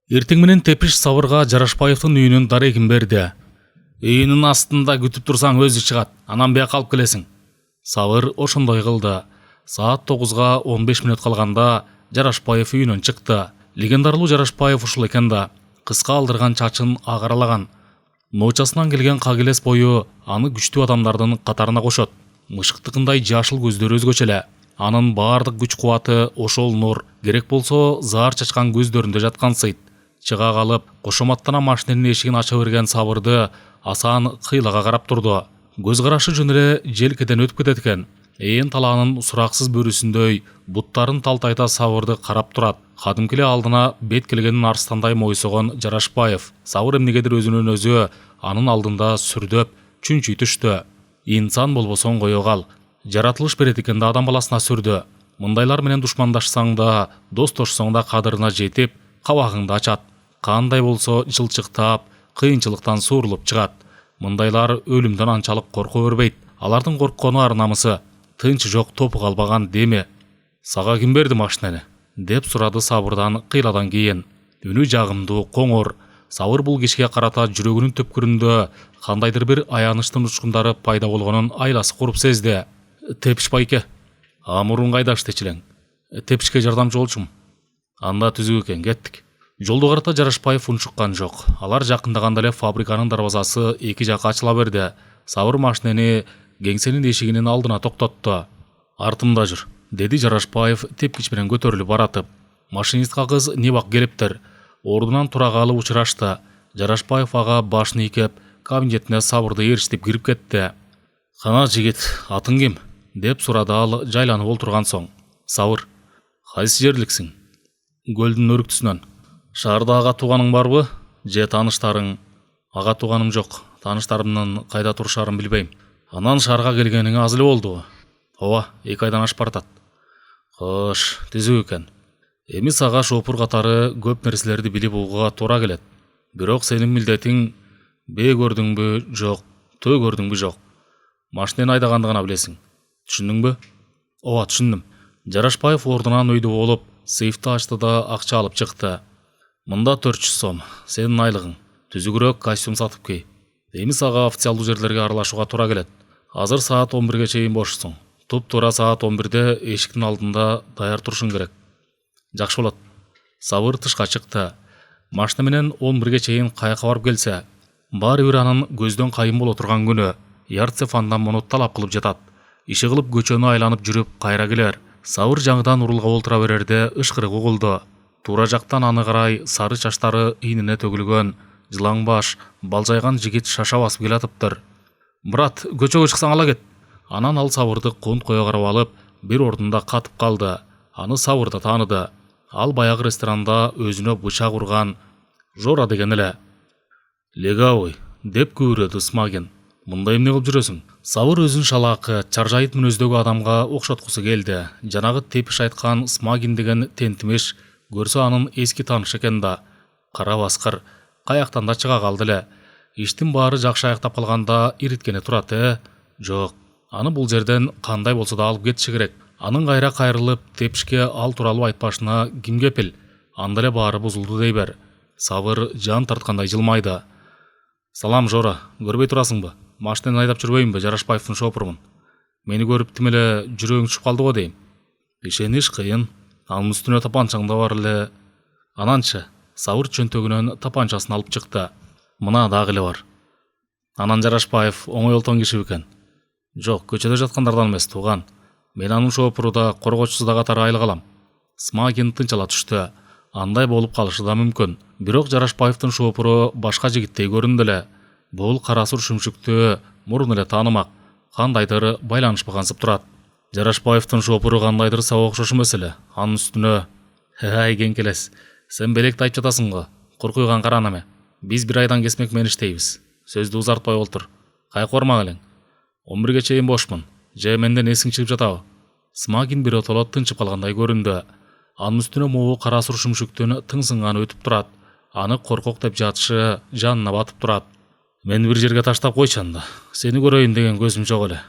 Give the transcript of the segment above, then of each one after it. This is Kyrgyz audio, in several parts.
Эртең менен Тепиш Сабырга Жарашбаевдин үйүнүн дарегин берди. Үйүнүн астында күтүп турсаң өзү чыгат, анан бияка алып келесиң. Сабыр ошондой кылды. Саат 9-га 15 мүнөт калганда Жарашбаев үйүнөн чыкты. Легендарлуу Жарашбаев ушул экен да. Кыска алдырган чачын агаралаган. Ночасынан келген кагелес бою аны күчтүү адамдардын катарына кошот. Мышыктыкындай жашыл көздөрү өзгөчө эле. Анын баардык күч кубаты ошол нур, керек болсо заар чачкан көздөрүндө жаткансыйт. Чыга калып, кошоматтана машинанын эшигин ача берген Сабырды Асан кыйлага карап турду. Көз карашы жөн эле желкеден өтүп кетет экен. Ээн талаанын сураксыз бөрүсүндөй буттарын талтайта Сабырды карап турат. Кадимки эле алдына бет келгенин арстандай мойсогон Жарашбаев. Сабыр эмнегедир өзүнөн өзү анын алдында сүрдөп, чүнчүй түштү. Инсан болбосоң кое кал. Жаратылыш берет экен да адам баласына сүрдү. Мындайлар менен душмандашсаң да, достошсоң да кадырына жетип, кабагыңды ачат. Кандай болсо жылчыктап, кыйынчылыктан суурулуп чыгат. Мындайлар өлүмдөн анчалык корко бербейт. Алардын корккону ар намысы. Тынчы жок топу калбаган деме. Сага ким берди машинени? Деп сурады Сабырдан кыйладан кийин. Үнү жагымдуу, коңор. Сабыр бул кишиге карата жүрөгүнүн төпкүрүндө кандайдыр бир аянычтын учкундары пайда болгонун айласы куруп сезди. Тепиш байке. Мурун кайда иштечилең? Тепишке жардамчы болчумун. Анда түзүк экен, кеттик. Жолду карата Жарашбаев унчуккан жок. Алар жакындаганда эле фабриканын дарбазасы эки жакка ачыла берди. Сабыр машинени кеңсенин эшигинин алдына токтотту. Артымда жүр, деди Жарашбаев тепкич менен көтөрүлүп баратып. Машинистка кыз небак келиптир. Ордунан тура калып учурашты. Жарашбаев ага башын ийкеп, кабинетине Сабырды ээрчитип кирип кетти. Кана жигит, атың ким? Деп сурады ал жайланып олтурган соң. Сабыр, кайсы жерликсиң? Көлдүн өрүктүсүнөн. Шаарда ага тууганың барбы? Же тааныштарың? Ага тууганым жок. Тааныштарымдын кайда турушарын билбейм. Анан шаарга келгениңе аз эле болдубу? Ооба, 2 айдан ашып баратат. Кош, түзүк экен. Эми сага шопур катары көп нерселерди билип угууга туура келет. Бирок сенин милдетиң б көрдүңбү, жок, т көрдүңбү, жок. Машинени айдаганды гана билесиң. Түшүндүңбү? Ооба, түшүндүм. Жарашбаев ордунан өйдө болуп, сейфти ачты да акча алып чыкты. Мында 400 сом, сенин айлыгың. Түзүгүрөөк костюм сатып кий. Эми сага официалдуу жерлерге аралашууга туура келет. Азыр саат 11ге чейин бошсуң. Туп-туура саат 11де эшиктин алдында даяр турушуң керек. Жакшы болот. Сабыр тышка чыкты. Машина менен 11ге чейин каяка барып келсе, баары бир анын көздөн кайын боло турган күнү. Ярцев андан муну талап кылып жатат. Иши кылып көчөнү айланып жүрүп кайра келер. Сабыр жаңыдан урулга олтура берерде ышкырык угулду. Тура жактан аны карай сары чачтары ийнине төгүлгөн, жылаң баш, балжайган жигит шаша басып келатыптыр. Брат, көчөгө чыксаң ала кет. Анан ал Сабырды кунт кое карап алып, бир ордунда катып калды. Аны Сабыр да тааныды. Ал баягы ресторанда өзүнө бычак урган Жора деген эле. Легавый, деп күбүрөдү Смагин. Мында эмне кылып жүрөсүң? Сабыр өзүн шалаакы, чаржайыт мүнөздөгү адамга окшоткусу келди. Жанагы Тепиш айткан Смагин деген тентимеш көрсө анын эски таанышы экен да. Кара баскыр, каяктан да чыга калды эле. Иштин баары жакшы аяктап калганда ириткени турат, Жок, аны бул жерден кандай болсо да алып кетиши керек. Анын кайра кайрылып Тепишке ал тууралуу айтпашына ким кепил? Анда эле баары бузулду дей бер. Сабыр жан тарткандай жылмайды. Салам Жора, көрбөй турасыңбы? Машинени айдап жүрбөйүнбү? Жарашбаевдин шопурумун. Мени көрүп тим эле жүрөгүң түшүп калды го дейм. Ишениш кыйын. Анын үстүнө тапанчаң да бар эле. Ананчы, Сабыр чөнтөгүнөн тапанчасын алып чыкты. Мына дагы эле бар. Анан Жарашбаев оңой олтон киши бекен. Жок, көчөдө жаткандардан эмес, тууган. Мен анын шопуру да, коргоочусу да катары айлык алам. Смагин тынчала түштү. Андай болуп калышы да мүмкүн. Бирок Жарашбаевдин шопуру башка жигиттей көрүндү эле. Бул кара сур шүмшүктү мурун эле таанымак. Кандайдыр байланышпагансып турат. Жарашбаевдин шопуру кандайдыр сабак окшош эмес эле. Анын үстүнө, ай кеңкелес, сен белекти айтып жатасың го. Куркуйган кара неме. Биз 1 айдан кесмек менен иштейбиз. Сөздү узартпай олтур. Кайкырмак элең. 11ге чейин бошмун. Же менден эсиң чыгып жатабы? Смагин бир отоло тынчып калгандай көрүндү. Анын үстүнө могу кара сур шүмшүктүн тыңсынганы өтүп турат. Аны коркок деп жатышы жанына батып турат. Мен бир жерге таштап койчу анда. Сени көрөйүн деген көзүм жок эле.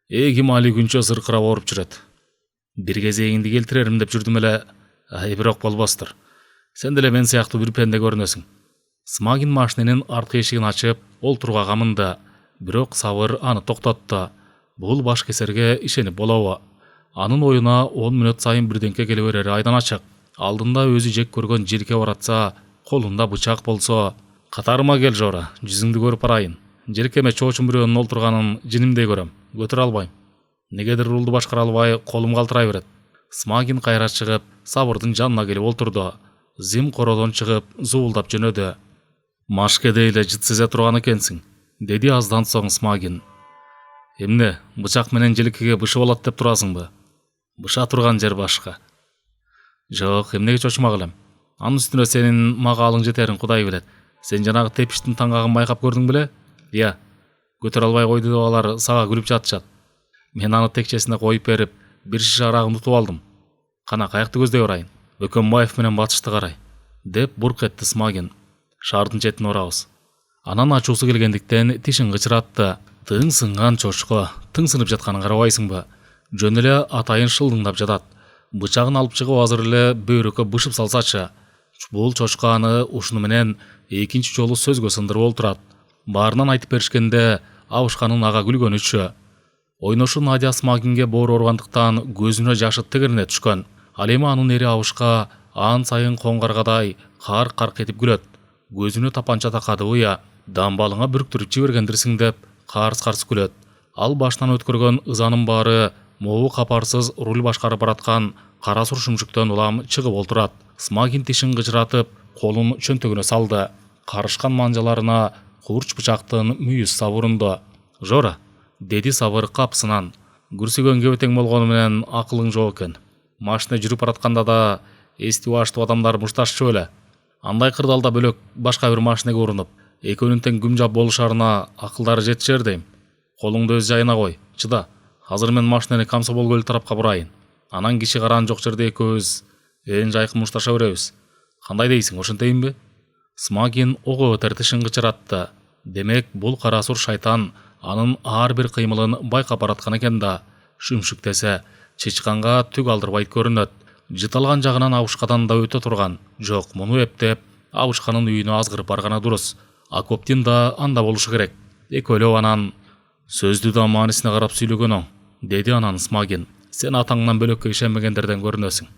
Ким али күнчө сыркырап ооруп жүрөт. Бир кезегиңди келтирерим деп жүрдүм эле, бирок болбостур. Сен деле мен сыяктуу бир пенде көрүнөсүң. Смагин машиненин арткы эшигин ачып олтурууга камынды. Бирок Сабыр аны токтотту. Бул баш кесерге ишенип болобу? Анын оюна 10 мүнөт сайын бирденке келе берери айдан ачык. Алдында өзү жек көргөн жирке баратса, колунда бычак болсо, катарыма кел Жора, жүзүңдү көрүп барайын. Жеркеме чоочун бирөөнүн олтурганын жинимдей көрөм. Көтөрө албайм. Негедир рулду башкара албай колум калтырай берет. Смагин кайра чыгып, Сабырдын жанына келип олтурду. Зим кородон чыгып, зуулдап жөнөдү. Машкеде эле жыт сезе турган экенсиң, деди аздан соң Смагин. Эмне, бычак менен желекеге бышы болот деп турасыңбы? Быша турган жер башка. Жок, эмнеге чочумак элем. Анын үстүнө сенин мага алың жетерин Кудай билет. Сен жанагы тепиштин таңгагын байкап көрдүң беле? Ия. Көтөрө албай койду деп алар сага күлүп жатышат. Мен аны текчесине коюп берип, бир шише арагын утуп алдым. Кана каякты көздөй барайын? Бөкөнбаев менен батышты карай, деп бурк этти Смагин. Шаардын четине барабыз. Анан ачуусу келгендиктен тишин кычыратты. Тың сынган чочко, тың сынып жатканын карабайсыңбы? Жөн эле атайын шылдыңдап жатат. Бычагын алып чыгып азыр эле бөйрөккө бышып салсачы. Бул чочко аны ушуну менен экинчи жолу сөзгө сындырып олтурат. Баарынан айтып беришкенде абышканын ага күлгөнүчү. Ойношу Надя Смагинге боору ооругандыктан көзүнө жашы тегерине түшкөн. Ал эми анын эри абышка аан сайын коңгаргадай карк этип күлөт. Көзүнө тапанча такадыбы я, дамбалыңа бүрктүрүп жибергендирсиң деп карс күлөт. Ал баштан өткөргөн ызанын баары могу капарсыз руль башкарып бараткан кара сур шүмшүктөн улам чыгып олтурат. Смагин тишин кычыратып, колун чөнтөгүнө салды. Карышкан манжаларына курч бычактын мүйүз сабырынды. Жора, деди Сабыр капсынан. Күрсүгөнгө тең болгону менен акылың жок экен. Машина жүрүп баратканда да эстип аштып адамдар мушташчу эле. Андай кырдалда бөлөк башка бир машинеге урунуп, экөөнүн тең күмжап болушарына акылдары жетишер дейм. Колуңду өз жайына кой, чыда. Азыр мен машинени Камсобол көлү тарапка бурайын. Анан киши караан жок жерде экөөбүз ээн жайкы мушташа беребиз. Кандай дейсиң, ошентейинби? Смагин ого өтөр тишин кычыратты. Демек, бул кара сур шайтан анын ар бир кыймылын байкап бараткан экен да. Шүмшүк десе, чычканга түк алдырбайт көрүнөт. Жыталган жагынан абышкадан да өтө турган. Жок, муну эптеп, абышканын үйүнө азгырып барганы дурус. Акоптин да анда болушу керек. Экөөлөп анан сөздү да маанисине карап сүйлөгөн оң, деди анан Смагин. Сен атаңдан бөлөккө ишенбегендерден көрүнөсүң.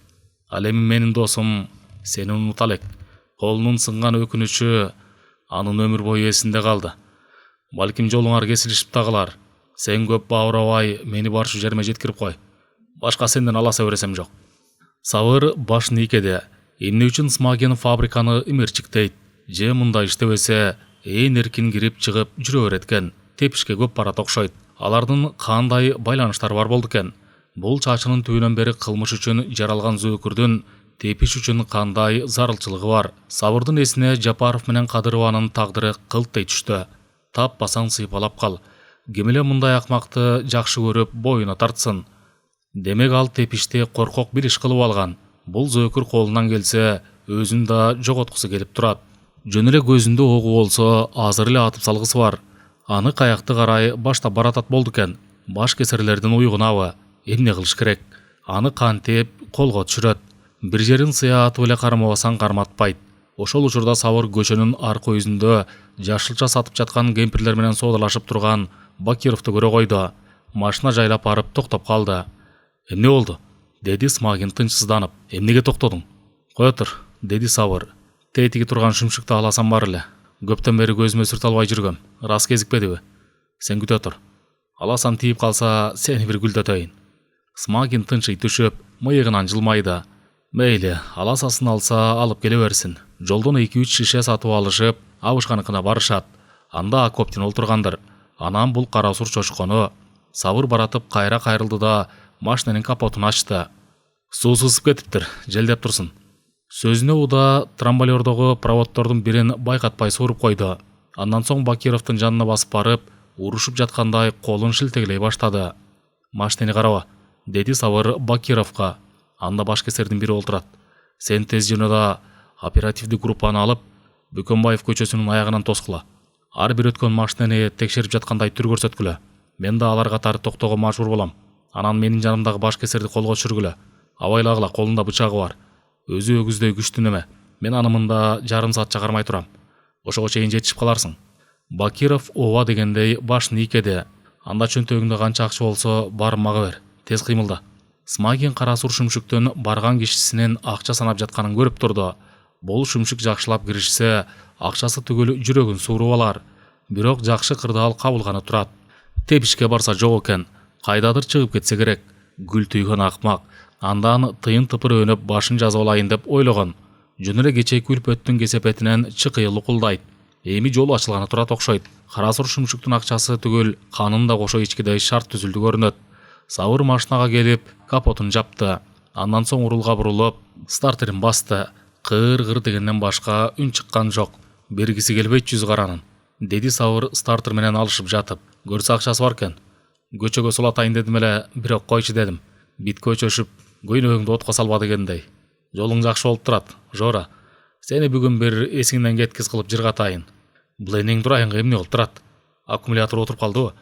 Ал эми менин досум сени унута элек. Колунун сынган өкүнүчү анын өмүр бою эсинде калды. Балким жолуңар кесилишип тагылар. Сен көп баурабай мени барчу жериме жеткирип кой. Башка сенден аласа бересем жок. Сабыр башын ийкеди. Эмне үчүн Смагин фабриканы имерчиктейт? Же мындай иштебесе ээн эркин кирип чыгып жүрө берет экен. Тепишке көп барат окшойт. Алардын кандай байланыштары бар болду экен? Бул чачынын түбүнөн бери кылмыш үчүн жаралган зөөкүрдүн тепиш үчүн кандай зарылчылыгы бар? Сабырдын эсине Жапаров менен Кадырованын тагдыры кылттай түштү. Таппасаң сыйпалап кал. Ким эле мындай акмакты жакшы көрүп боюна тартсын? Демек ал тепишти коркок бир иш кылып алган. Бул зөөкүр колунан келсе өзүн да жоготкусу келип турат. Жөн эле көзүндө огу болсо азыр эле атып салгысы бар. Аны каякты карай баштап баратат болду экен. Баш кесерлердин уйгунабы? Эмне кылыш керек? Аны кантип колго түшүрөт? Бир жерин сыя атып эле кармабасаң карматпайт. Ошол учурда Сабыр көчөнүн аркы өзүндө жашылча сатып жаткан кемпирлер менен соодалашып турган Бакировду көрө койду. Машина жайлап барып токтоп калды. Эмне болду? Деди Смагин тынчсызданып. Эмнеге токтодуң? Кое тур, деди Сабыр. Тетиги турган шүмшүктү аласам бар эле. Көптөн бери көзүмө сүртө албай жүргөм. Рас кезикпедиби? Сен күтө тур. Аласам тийип калса, сени бир күлдөтөйүн. Смагин тынчый түшүп, мыйыгынан жылмайды. Мейли, аласасын алса алып келе берсин. Жолдон 2-3 шише сатып алышып, абышканыкына барышат. Анда Акоптин олтургандыр. Анан бул кара сур чочкону Сабыр баратып кайра кайрылды да машинанын капотун ачты. Суу сысып кетиптир, желдеп турсун. Сөзүнө уда трамбалердогу проводдордун бирин байкатпай сууруп койду. Андан соң Бакировдун жанына басып барып, урушуп жаткандай колун шилтегилей баштады. Машинени караба, деди Сабыр Бакировго. Анда баш кесердин бири олтурат. Сен тез жөнөдө оперативдик группаны алып, Бөкөнбаев көчөсүнүн аягынан тоскула. Ар бир өткөн машинени текшерип жаткандай түр көрсөткүлө. Мен да алар катары токтоого мажбур болом. Анан менин жанымдагы баш кесерди колго түшүргүлө. Абайлагыла, колунда бычагы бар. Өзү өгүздөй күчтүү неме. Мен анымында жарым саат чакармай турам. Ошого чейин жетишип каларсың. Бакиров ооба дегендей башын ийкеди. Анда чөнтөгүндө канча акча болсо барып мага бер. Тез кыймылда. Смагин кара сур шүмшүктөн барган кишисинин акча санап жатканын көрүп турду. Бул шүмшүк жакшылап киришсе, акчасы түгөл жүрөгүн сууруп алар. Бирок жакшы кырдаал кабылганы турат. Тепишке барса жок экен. Кайдадыр чыгып кетсе керек. Гүл түйгөн акмак. Андан тыйын тыпыр өнөп башын жазып алайын деп ойлогон. Жөн эле кечээки үлпөттүн кесепетинен чыкыйы лукулдайт. Эми жолу ачылганы турат окшойт. Кара сур шүмшүктүн акчасы түгөл канын да кошо ичкидей шарт түзүлдү көрүнөт. Сабыр машинага келип капотун жапты. Андан соң урулга бурулуп стартерин басты. Кыр дегенден башка үн чыккан жок. Бергиси келбейт жүз каранын. Деди Сабыр стартер менен алышып жатып. Көрсө акчасы бар экен. Көчөгө сулатайын дедим эле, бирок койчу дедим. Бит көчөшүп, көйнөгүңдү отко салба дегендей. Жолуң жакшы болуп турат, Жора. Сени бүгүн бир эсиңден кеткиз кылып жыргатайын. Бул энең дурайынга эмне болуп турат? Аккумулятор отуруп калдыбы?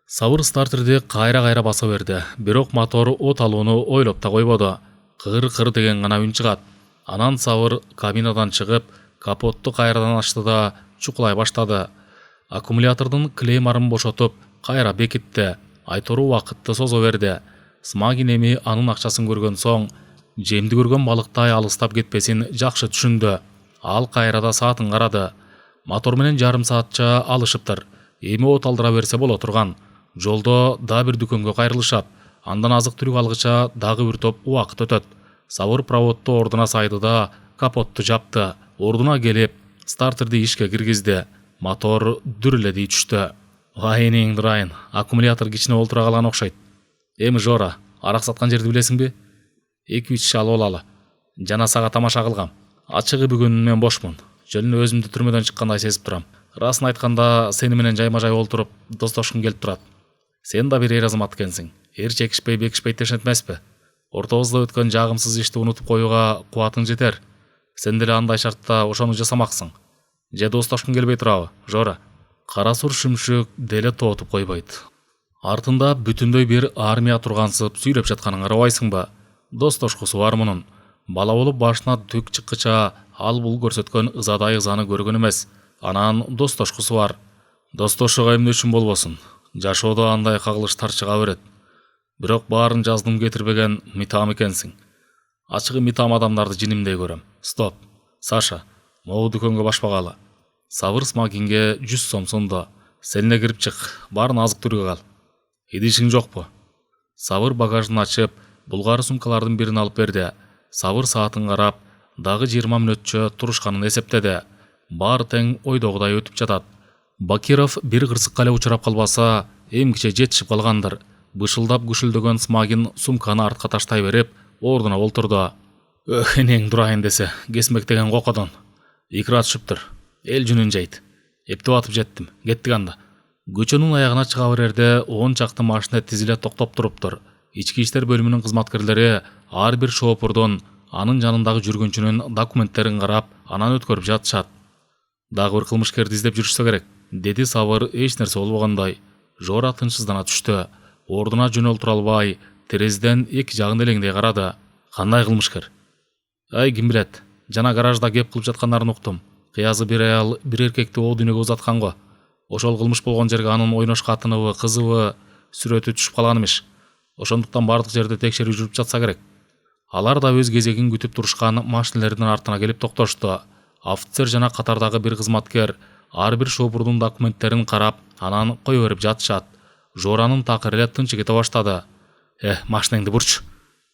Сабыр стартерди кайра баса берди. Бирок мотор от алууну ойлоп да койбоду. Кыр деген гана үн чыгат. Анан Сабыр кабинадан чыгып, капотту кайрадан ачты да чукулай баштады. Аккумулятордун клеймарын бошотуп, кайра бекитти. Айтору убакытты созо берди. Смагин эми анын акчасын көргөн соң, жемди көргөн балыктай алыстап кетпесин жакшы түшүндү. Ал кайрада саатын карады. Мотор менен жарым саатча алышыптыр. Эми от алдыра берсе боло турган. Жолдо да бир дүкөнгө кайрылышат. Андан азык түлүк алгыча дагы бир топ убакыт өтөт. Сабыр проводду ордуна сайды да капотту жапты. Ордуна келип, стартерди ишке киргизди. Мотор дүрүледи түштү. Вай энең дурайын, аккумулятор кичине олтура калган окшойт. Эми Жора, арак саткан жерди билесиңби? 2-3 киши алып алалы. Жана сага тамаша кылгам. Ачыгы бүгүн мен бошмун. Жөн эле өзүмдү түрмөдөн чыккандай сезип турам. Расын айтканда, сени менен жайма-жай олтуруп достошкум келип турат. Сен да бир эр азамат экенсиң. Эр чекишпей, бекишпей тешент эмеспи? Ортобузда өткөн жагымсыз ишти унутуп коюуга кубатың жетер. Сен деле андай шартта ошону жасамаксың. Же достошкум келбей турабы, Жора? Кара сур шүмшүк деле тоотуп койбойт. Артында бүтүндөй бир армия тургансып сүйлөп жатканын карабайсыңбы? Достошкусу бар мунун. Бала болуп башына түк чыккыча ал бул көрсөткөн ызадай ызаны көргөн эмес. Анан достошкусу бар. Достошуга эмне үчүн болбосун? Жашоодо андай кагылыштар чыга берет. Бирок баарын жаздым кетирбеген митам экенсиң. Ачыгы митам адамдарды жинимдей көрөм. Стоп. Саша, могу дүкөнгө башпагалы. Сабыр Смагинге 100 сом сунду. Сен эле кирип чык, баарын азык түлүккө ал. Идишиң жокпу? Сабыр багажын ачып, булгары сумкалардын бирин алып берди. Сабыр саатын карап, дагы 20 мүнөтчө турушканын эсептеди. Баары тең ойдогудай өтүп жатат. Бакиров бир кырсыкка эле учурап калбаса, эмкиче жетишип калгандыр. Бышылдап күшүлдөгөн Смагин сумканы артка таштай берип, ордуна олтурду. Өх, энең дурайын десе, кесмек деген кокодон. Икра түшүптүр. Эл жүнүн жейт. Эптеп атып жеттим. Кеттик анда. Көчөнүн аягына чыга берерде 10 чакты машина тизиле токтоп туруптур. Ички иштер бөлүмүнүн кызматкерлери ар бир шоопурдун анын жанындагы жүргүнчүнүн документтерин карап, анан өткөрүп жатышат. Дагы бир кылмышкерди издеп жүрүшсө керек, деди Сабыр эч нерсе болбогондой. Жора тынчсыздана түштү. Ордуна жөнөлтүрө албай, терезеден эки жагын элеңдей карады. Кандай кылмышкер? Ай, ким билет. Жана гаражда кеп кылып жаткандарын уктум. Кыязы бир аял бир эркекти о дүйнөгө узаткан го. Ошол кылмыш болгон жерге анын ойнош катыныбы, кызыбы сүрөтү түшүп калган эмиш. Ошондуктан бардык жерде текшерүү жүрүп жатса керек. Алар да өз кезегин күтүп турушкан машинелердин артына келип токтошту. Офицер жана катардагы бир кызматкер ар бир шоопурдун документтерин карап, анан кое берип жатышат. Жоранын такыр эле тынчы кете баштады. Машинеңди бурч,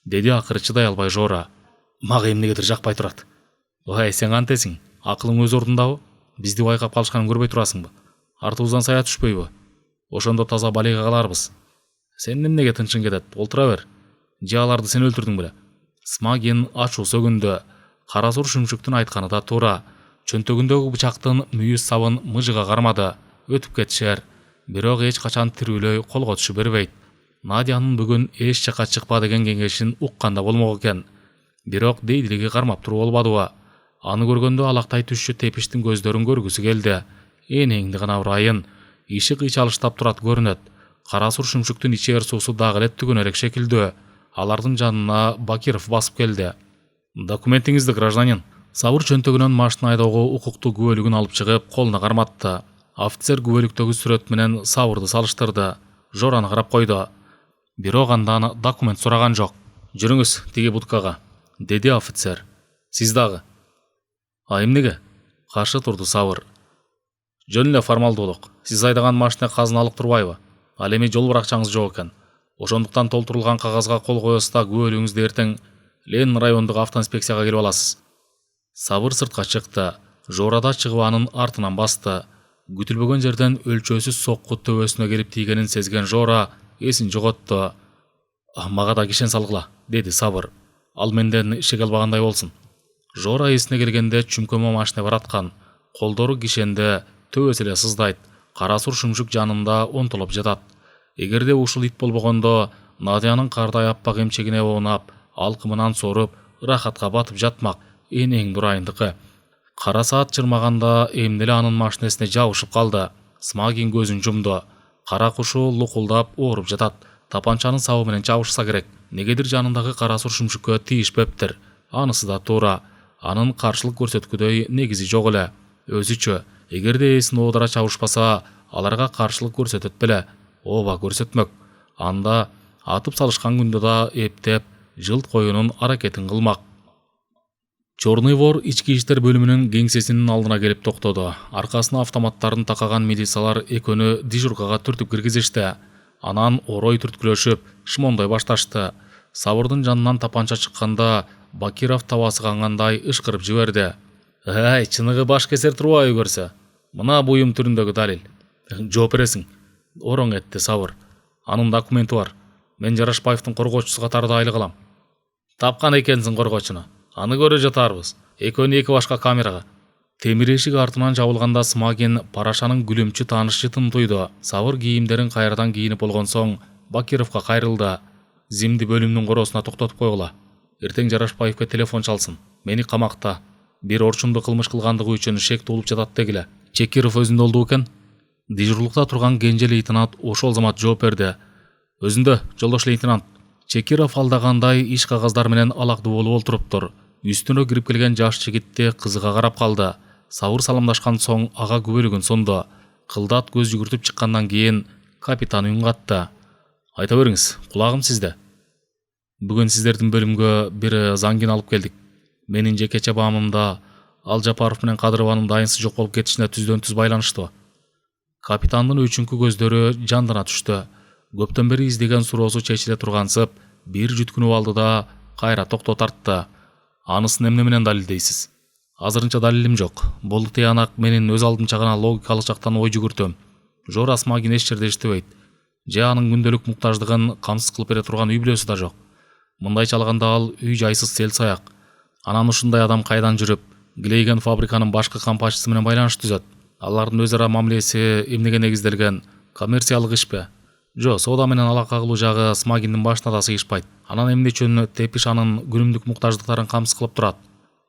деди акыры чыдай албай Жора. Мага эмнегедир жакпай турат. Ой, сен кантесиң? Акылың өз ордундабы? Бизди байкап калышканын көрбөй турасыңбы? Артыбыздан сая түшпөйбү? Ошондо таза балега каларбыз. Сен эмнеге тынчың кетет? Олтура бер. Же аларды сен өлтүрдүң беле? Смагин ачуу сөгүндү. Кара сур шүмшүктүн айтканы да туура. Чөнтөгүндөгү бычактын мүйүз сабын мыжыга кармады. Өтүп кетишер. Бирок эч качан тирүүлөй колго түшүп бербейт. Надянын бүгүн эч жака чыкпа деген кеңешин укканда болмок экен. Бирок дейдилиги кармап туруп болбадыбы? Аны көргөндө алактай түшчү Тепиштин көздөрүн көргүсү келди. Энеңди гана урайын. Иши кыйчалыштап турат көрүнөт. Кара сур шүмшүктүн ичер суусу дагы эле түгөн элек шекилдүү. Алардын жанына Бакиров басып келди. Документиңизди, гражданин. Сабыр чөнтөгүнөн машина айдоого укуктуу күбөлүгүн алып чыгып, колуна карматты. Офицер күбөлүктөгү сүрөт менен Сабырды салыштырды. Жораны карап койду. Бирок андан документ сураган жок. Жүрүңүз тиги будкага, деди офицер. Сиз дагы. Эмнеге? Каршы турду Сабыр. Жөн эле формалдуулук. Сиз айдаган машина казыналык турбайбы? Ал эми жол баракчаңыз жок экен. Ошондуктан толтурулган кагазга кол коесуз да күбөлүгүңүздү эртең Ленин райондук автоинспекцияга келип аласыз. Сабыр сыртка чыкты. Жорада чыгып анын артынан басты. Күтүлбөгөн жерден өлчөөсүз сокку төбөсүнө келип тийгенин сезген Жора эсин жоготту. Мага да кишен салгыла, деди Сабыр. Ал менден ишек албагандай болсун. Жора эсине келгенде чүмкөмө машина бараткан. Колдору кишенде, төбөсү эле сыздайт. Кара сур шүмшүк жанында онтолоп жатат. Эгерде ушул ит болбогондо, Надянын кардай аппак эмчегине оонап, алкымынан соруп, рахатка батып жатмак энең дурайындыкы. Кара саат чырмаганда эмне эле анын машинесине жабышып калды. Смагин көзүн жумду. Кара кушу лукулдап ооруп жатат. Тапанчанын сабы менен чабышса керек. Негедир жанындагы кара сур шүмшүккө тийишпептир. Анысы да туура. Анын каршылык көрсөткүдөй негизи жок эле. Өзүчө, эгерде эсин оодара чабышпаса, аларга каршылык көрсөтөт беле. Ооба көрсөтмөк. Анда атып салышкан күндө да эптеп, жылт коюунун аракетин кылмак. Чорный вор ички иштер бөлүмүнүн кеңсесинин алдына келип токтоду. Аркасына автоматтарын такаган милициялар экөөнү дежуркага түртүп киргизишти. Анан орой түрткүлөшүп, шмондой башташты. Сабырдын жанынан тапанча чыкканда Бакиров табасы кангандай ышкырып жиберди. Чыныгы баш кесер турбайбы көрсө? Мына буюм түрүндөгү далил. Жооп бересиң. Ороң этти Сабыр. Анын документи бар. Мен Жарашбаевдин коргоочусу катарда айлык алам. Тапкан экенсиң коргоочуну. Аны көрө жатарбыз. Экөөнү эки башка камерага. Темир эшик артынан жабылганда Смагин Парашанын күлүмчү тааныш жытын туйду. Сабыр кийимдерин кайрадан кийинип болгон соң Бакировго кайрылды. Зимди бөлүмдүн короосуна токтотуп койгула. Эртең Жарашбаевге телефон чалсын. Мени камакта. Бир орчунду кылмыш кылгандыгы үчүн шек туулуп жатат дегиле. Чекиров өзүндө болду экен. Дежурлукта турган кенже лейтенант ошол замат жооп берди. Өзүндө, жолдош лейтенант. Чекиров алдагандай иш кагаздар менен алакдуу болуп олтуруптур. Үстүнө кирип келген жаш жигитти кызыга карап калды. Сабыр саламдашкан соң ага күбөлүгүн сонду. Кылдат көз жүгүртүп чыккандан кийин капитан үн катты. Айта бериңиз, кулагым сизде. Бүгүн сиздердин бөлүмгө бир заңгин алып келдик. Менин жекече баамымда ал Жапаров менен Кадырованын дайынсыз жок болуп кетишине түздөн түз байланыштуу. Капитандын үчүнкү көздөрү жандана түштү. Көптөн бери издеген суроосу чечиле тургансып, бир жүткүнүп алды да кайра токтоо тартты. Анысын эмне менен далилдейсиз? Азырынча далилим жок. Бул тыянак менин өз алдымча гана логикалык жактан ой жүгүртөм. Жора Смагин эч жерде иштебейт. Же анын күндөлүк муктаждыгын камсыз кылып бере турган үй бүлөсү да жок. Мындайча алганда ал үй жайсыз сел саяк. Анан ушундай адам кайдан жүрүп, Глейген фабриканын башкы кампачысы менен байланыш түзөт? Алардын өз ара мамилеси эмнеге негизделген? Коммерциялык ишпи? Жо, соода менен алака кылуу жагы Смагиндин башына да сыйышпайт. Анан эмне үчүн Тепиш анын күнүмдүк муктаждыктарын камсыз кылып турат?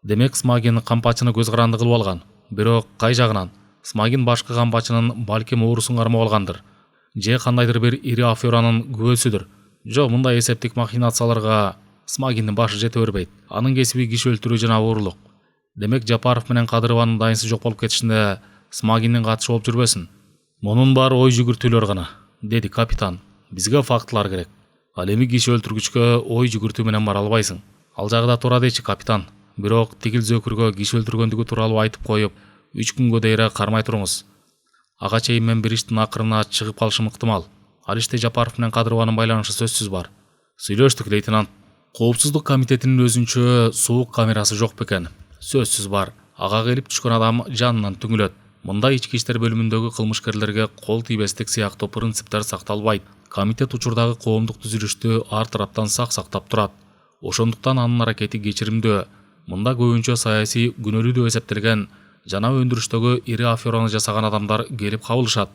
Демек Смагин кампачыны көз каранды кылып алган. Бирок кай жагынан? Смагин башкы кампачынын балким оорусун кармап алгандыр. Же кандайдыр бир ири аферанын күбөсүдүр. Жок, мындай эсептик махинацияларга Смагиндин башы жете бербейт. Анын кесиби киши өлтүрүү жана оорлук. Демек Жапаров менен Кадырованын дайынсыз жок болуп кетишинде Смагиндин катышы болуп жүрбөсүн. Мунун баары ой жүгүртүүлөр гана, деди капитан. Бизге фактылар керек. Ал эми киши өлтүргүчкө ой жүгүртүү менен бара албайсың. Ал жагы да туура дейчи капитан. Бирок тигил зөөкүргө киши өлтүргөндүгү тууралуу айтып коюп, 3 күнгө дейре кармай туруңуз. Ага чейин мен бир иштин акырына чыгып калышым ыктымал. Ал иште Жапаров менен Кадырованын байланышы сөзсүз бар. Сүйлөштүк, лейтенант. Коопсуздук комитетинин өзүнчө суук камерасы жок бекен. Сөзсүз бар. Ага келип түшкөн адам жанынан түңүлөт. Мында ички иштер бөлүмүндөгү кылмышкерлерге кол тийбестик сыяктуу принциптер сакталбайт. Комитет учурдагы коомдук түзүлүштү ар тараптан сактап турат. Ошондуктан анын аракети кечиримдүү. Мында көбүнчө саясий күнөөлүү деп эсептелген жана өндүрүштөгү ири афераны жасаган адамдар келип кабылышат.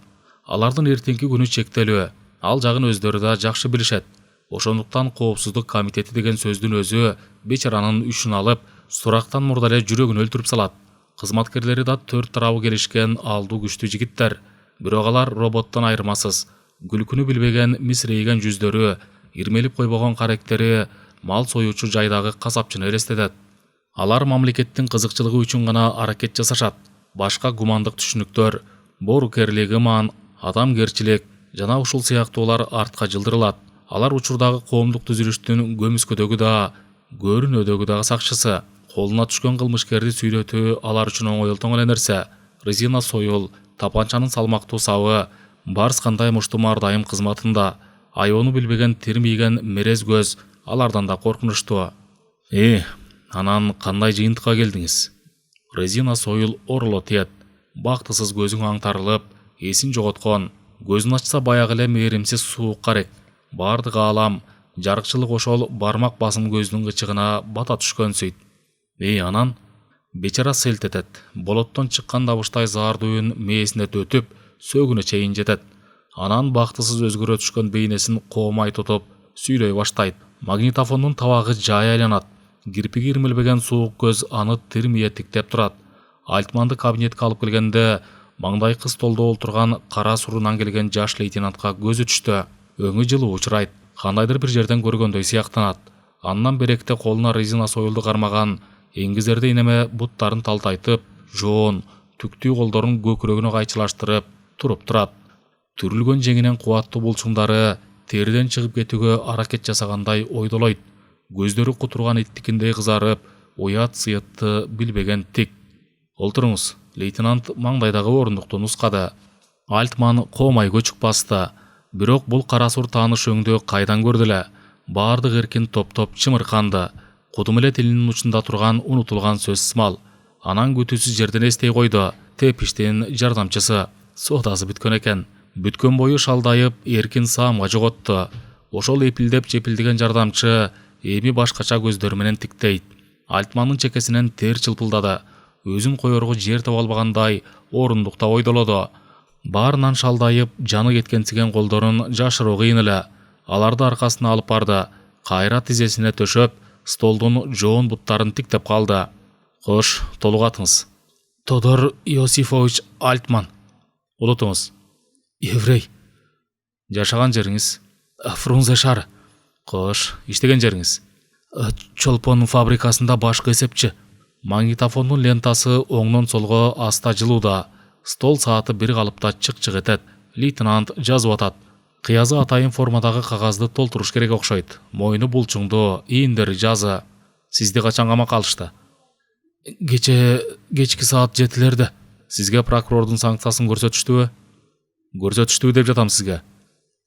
Алардын эртеңки күнү чектелүү. Ал жагын өздөрү да жакшы билишет. Ошондуктан коопсуздук комитети деген сөздүн өзү бечаранын үчүн алып, сурактан мурда эле жүрөгүн өлтүрүп салат. Кызматкерлери да төрт тарабы келишкен алдуу күчтүү жигиттер. Бирок алар роботтон айырмасыз. Күлкүнү билбеген мисирейген жүздөрү, ирмелип койбогон каректери мал союучу жайдагы касапчыны элестетет. Алар мамлекеттин кызыкчылыгы үчүн гана аракет жасашат. Башка гумандык түшүнүктөр, боорукерлиги маан, адамгерчилик жана ушул сыяктуулар артка жылдырылат. Алар учурдагы коомдук түзүлүштүн көмүскөдөгү да, көрүнөдөгү дагы сакчысы. Колуна түшкөн кылмышкерди сүйлөтүү алар үчүн оңой эле нерсе. Резина сойул, тапанчанын салмактуу сабы, барс кандай муштум ар дайым кызматында. Айоону билбеген тирмийген мерез көз алардан да коркунучтуу. Анан кандай жыйынтыкка келдиңиз? Резина сойул ороло тиет. Бактысыз көзүң аңтарылып, эсин жоготкон, көзүн ачса баягы эле мээримсиз суук карек. Бардык аалам, жарыкчылык ошол бармак басым көзүнүн кычыгына бата түшкөнсүйт. Анан бечара селт этет. Болоттон чыккан табыштай заардуу үн мээсине өтүп, сөөгүнө чейин жетет. Анан бактысыз өзгөрө түшкөн бейнесин коомай тутуп, сүйлөй баштайт. Магнитофондун табагы жай айланат. Кирпиги ирмелбеген суук көз аны тирмие тиктеп турат. Альтманды кабинетке алып келгенде, маңдайкы столдо олтурган кара сурунан келген жаш лейтенантка көзү түштү. Өңү жылуу учурайт. Кандайдыр бир жерден көргөндөй сыяктанат. Андан беректе колуна резина союлду кармаган, эңгизерде инеме буттарын талтайтып, жоон, түктүү колдорун көкүрөгүнө кайчылаштырып туруп турат. Түрүлгөн жеңинен кубаттуу булчуңдары териден чыгып кетүүгө аракет жасагандай ойдолойт. Көздөрү кутурган иттикиндей кызарып, уят сыйытты билбеген тик. Олтуруңуз, лейтенант маңдайдагы орундукту нускады. Альтман коомай көчүк басты. Бирок бул кара сур тааныш өңдү кайдан көрдү эле? Бардык эркин топ-топ чымырканды. Кудум эле тилинин учунда турган унутулган сөз сымал. Анан күтүүсүз жерден эстей койду. Тепиштин жардамчысы. Содасы бүткөн экен. Бүткөн бою шалдайып, эркин саамга жоготту. Ошол эпилдеп жепилдеген жардамчы эми башкача көздөр менен тиктейт. Альтмандын чекесинен тер чылпылдады. Өзүн коерго жер таба албагандай орундукта ойдолоду. Баарынан шалдайып, жаны кеткенсиген колдорун жашыруу кыйын эле. Аларды аркасына алып барды. Кайра тизесине төшөп, столдун жоон буттарын тиктеп калды. Кош, толук атыңыз. Тодор Иосифович Альтман. Улутуңуз? Еврей. Жашаган жериңиз? Фрунзе шаары. Кош, иштеген жериңиз? Чолпон фабрикасында башкы эсепчи. Магнитофондун лентасы оңдон солго аста жылууда. Стол сааты бир калыпта чык-чык этет. Лейтенант жазып атат. Кыязы атайын формадагы кагазды толтуруш керек окшойт. Мойну булчуңдуу, ийиндери жазы. Сизди качан камакка алышты? Кечки саат 7-лерде. Сизге прокурордун санкциясын көрсөтүштүбү? Көрсөтүштүбү деп жатам сизге.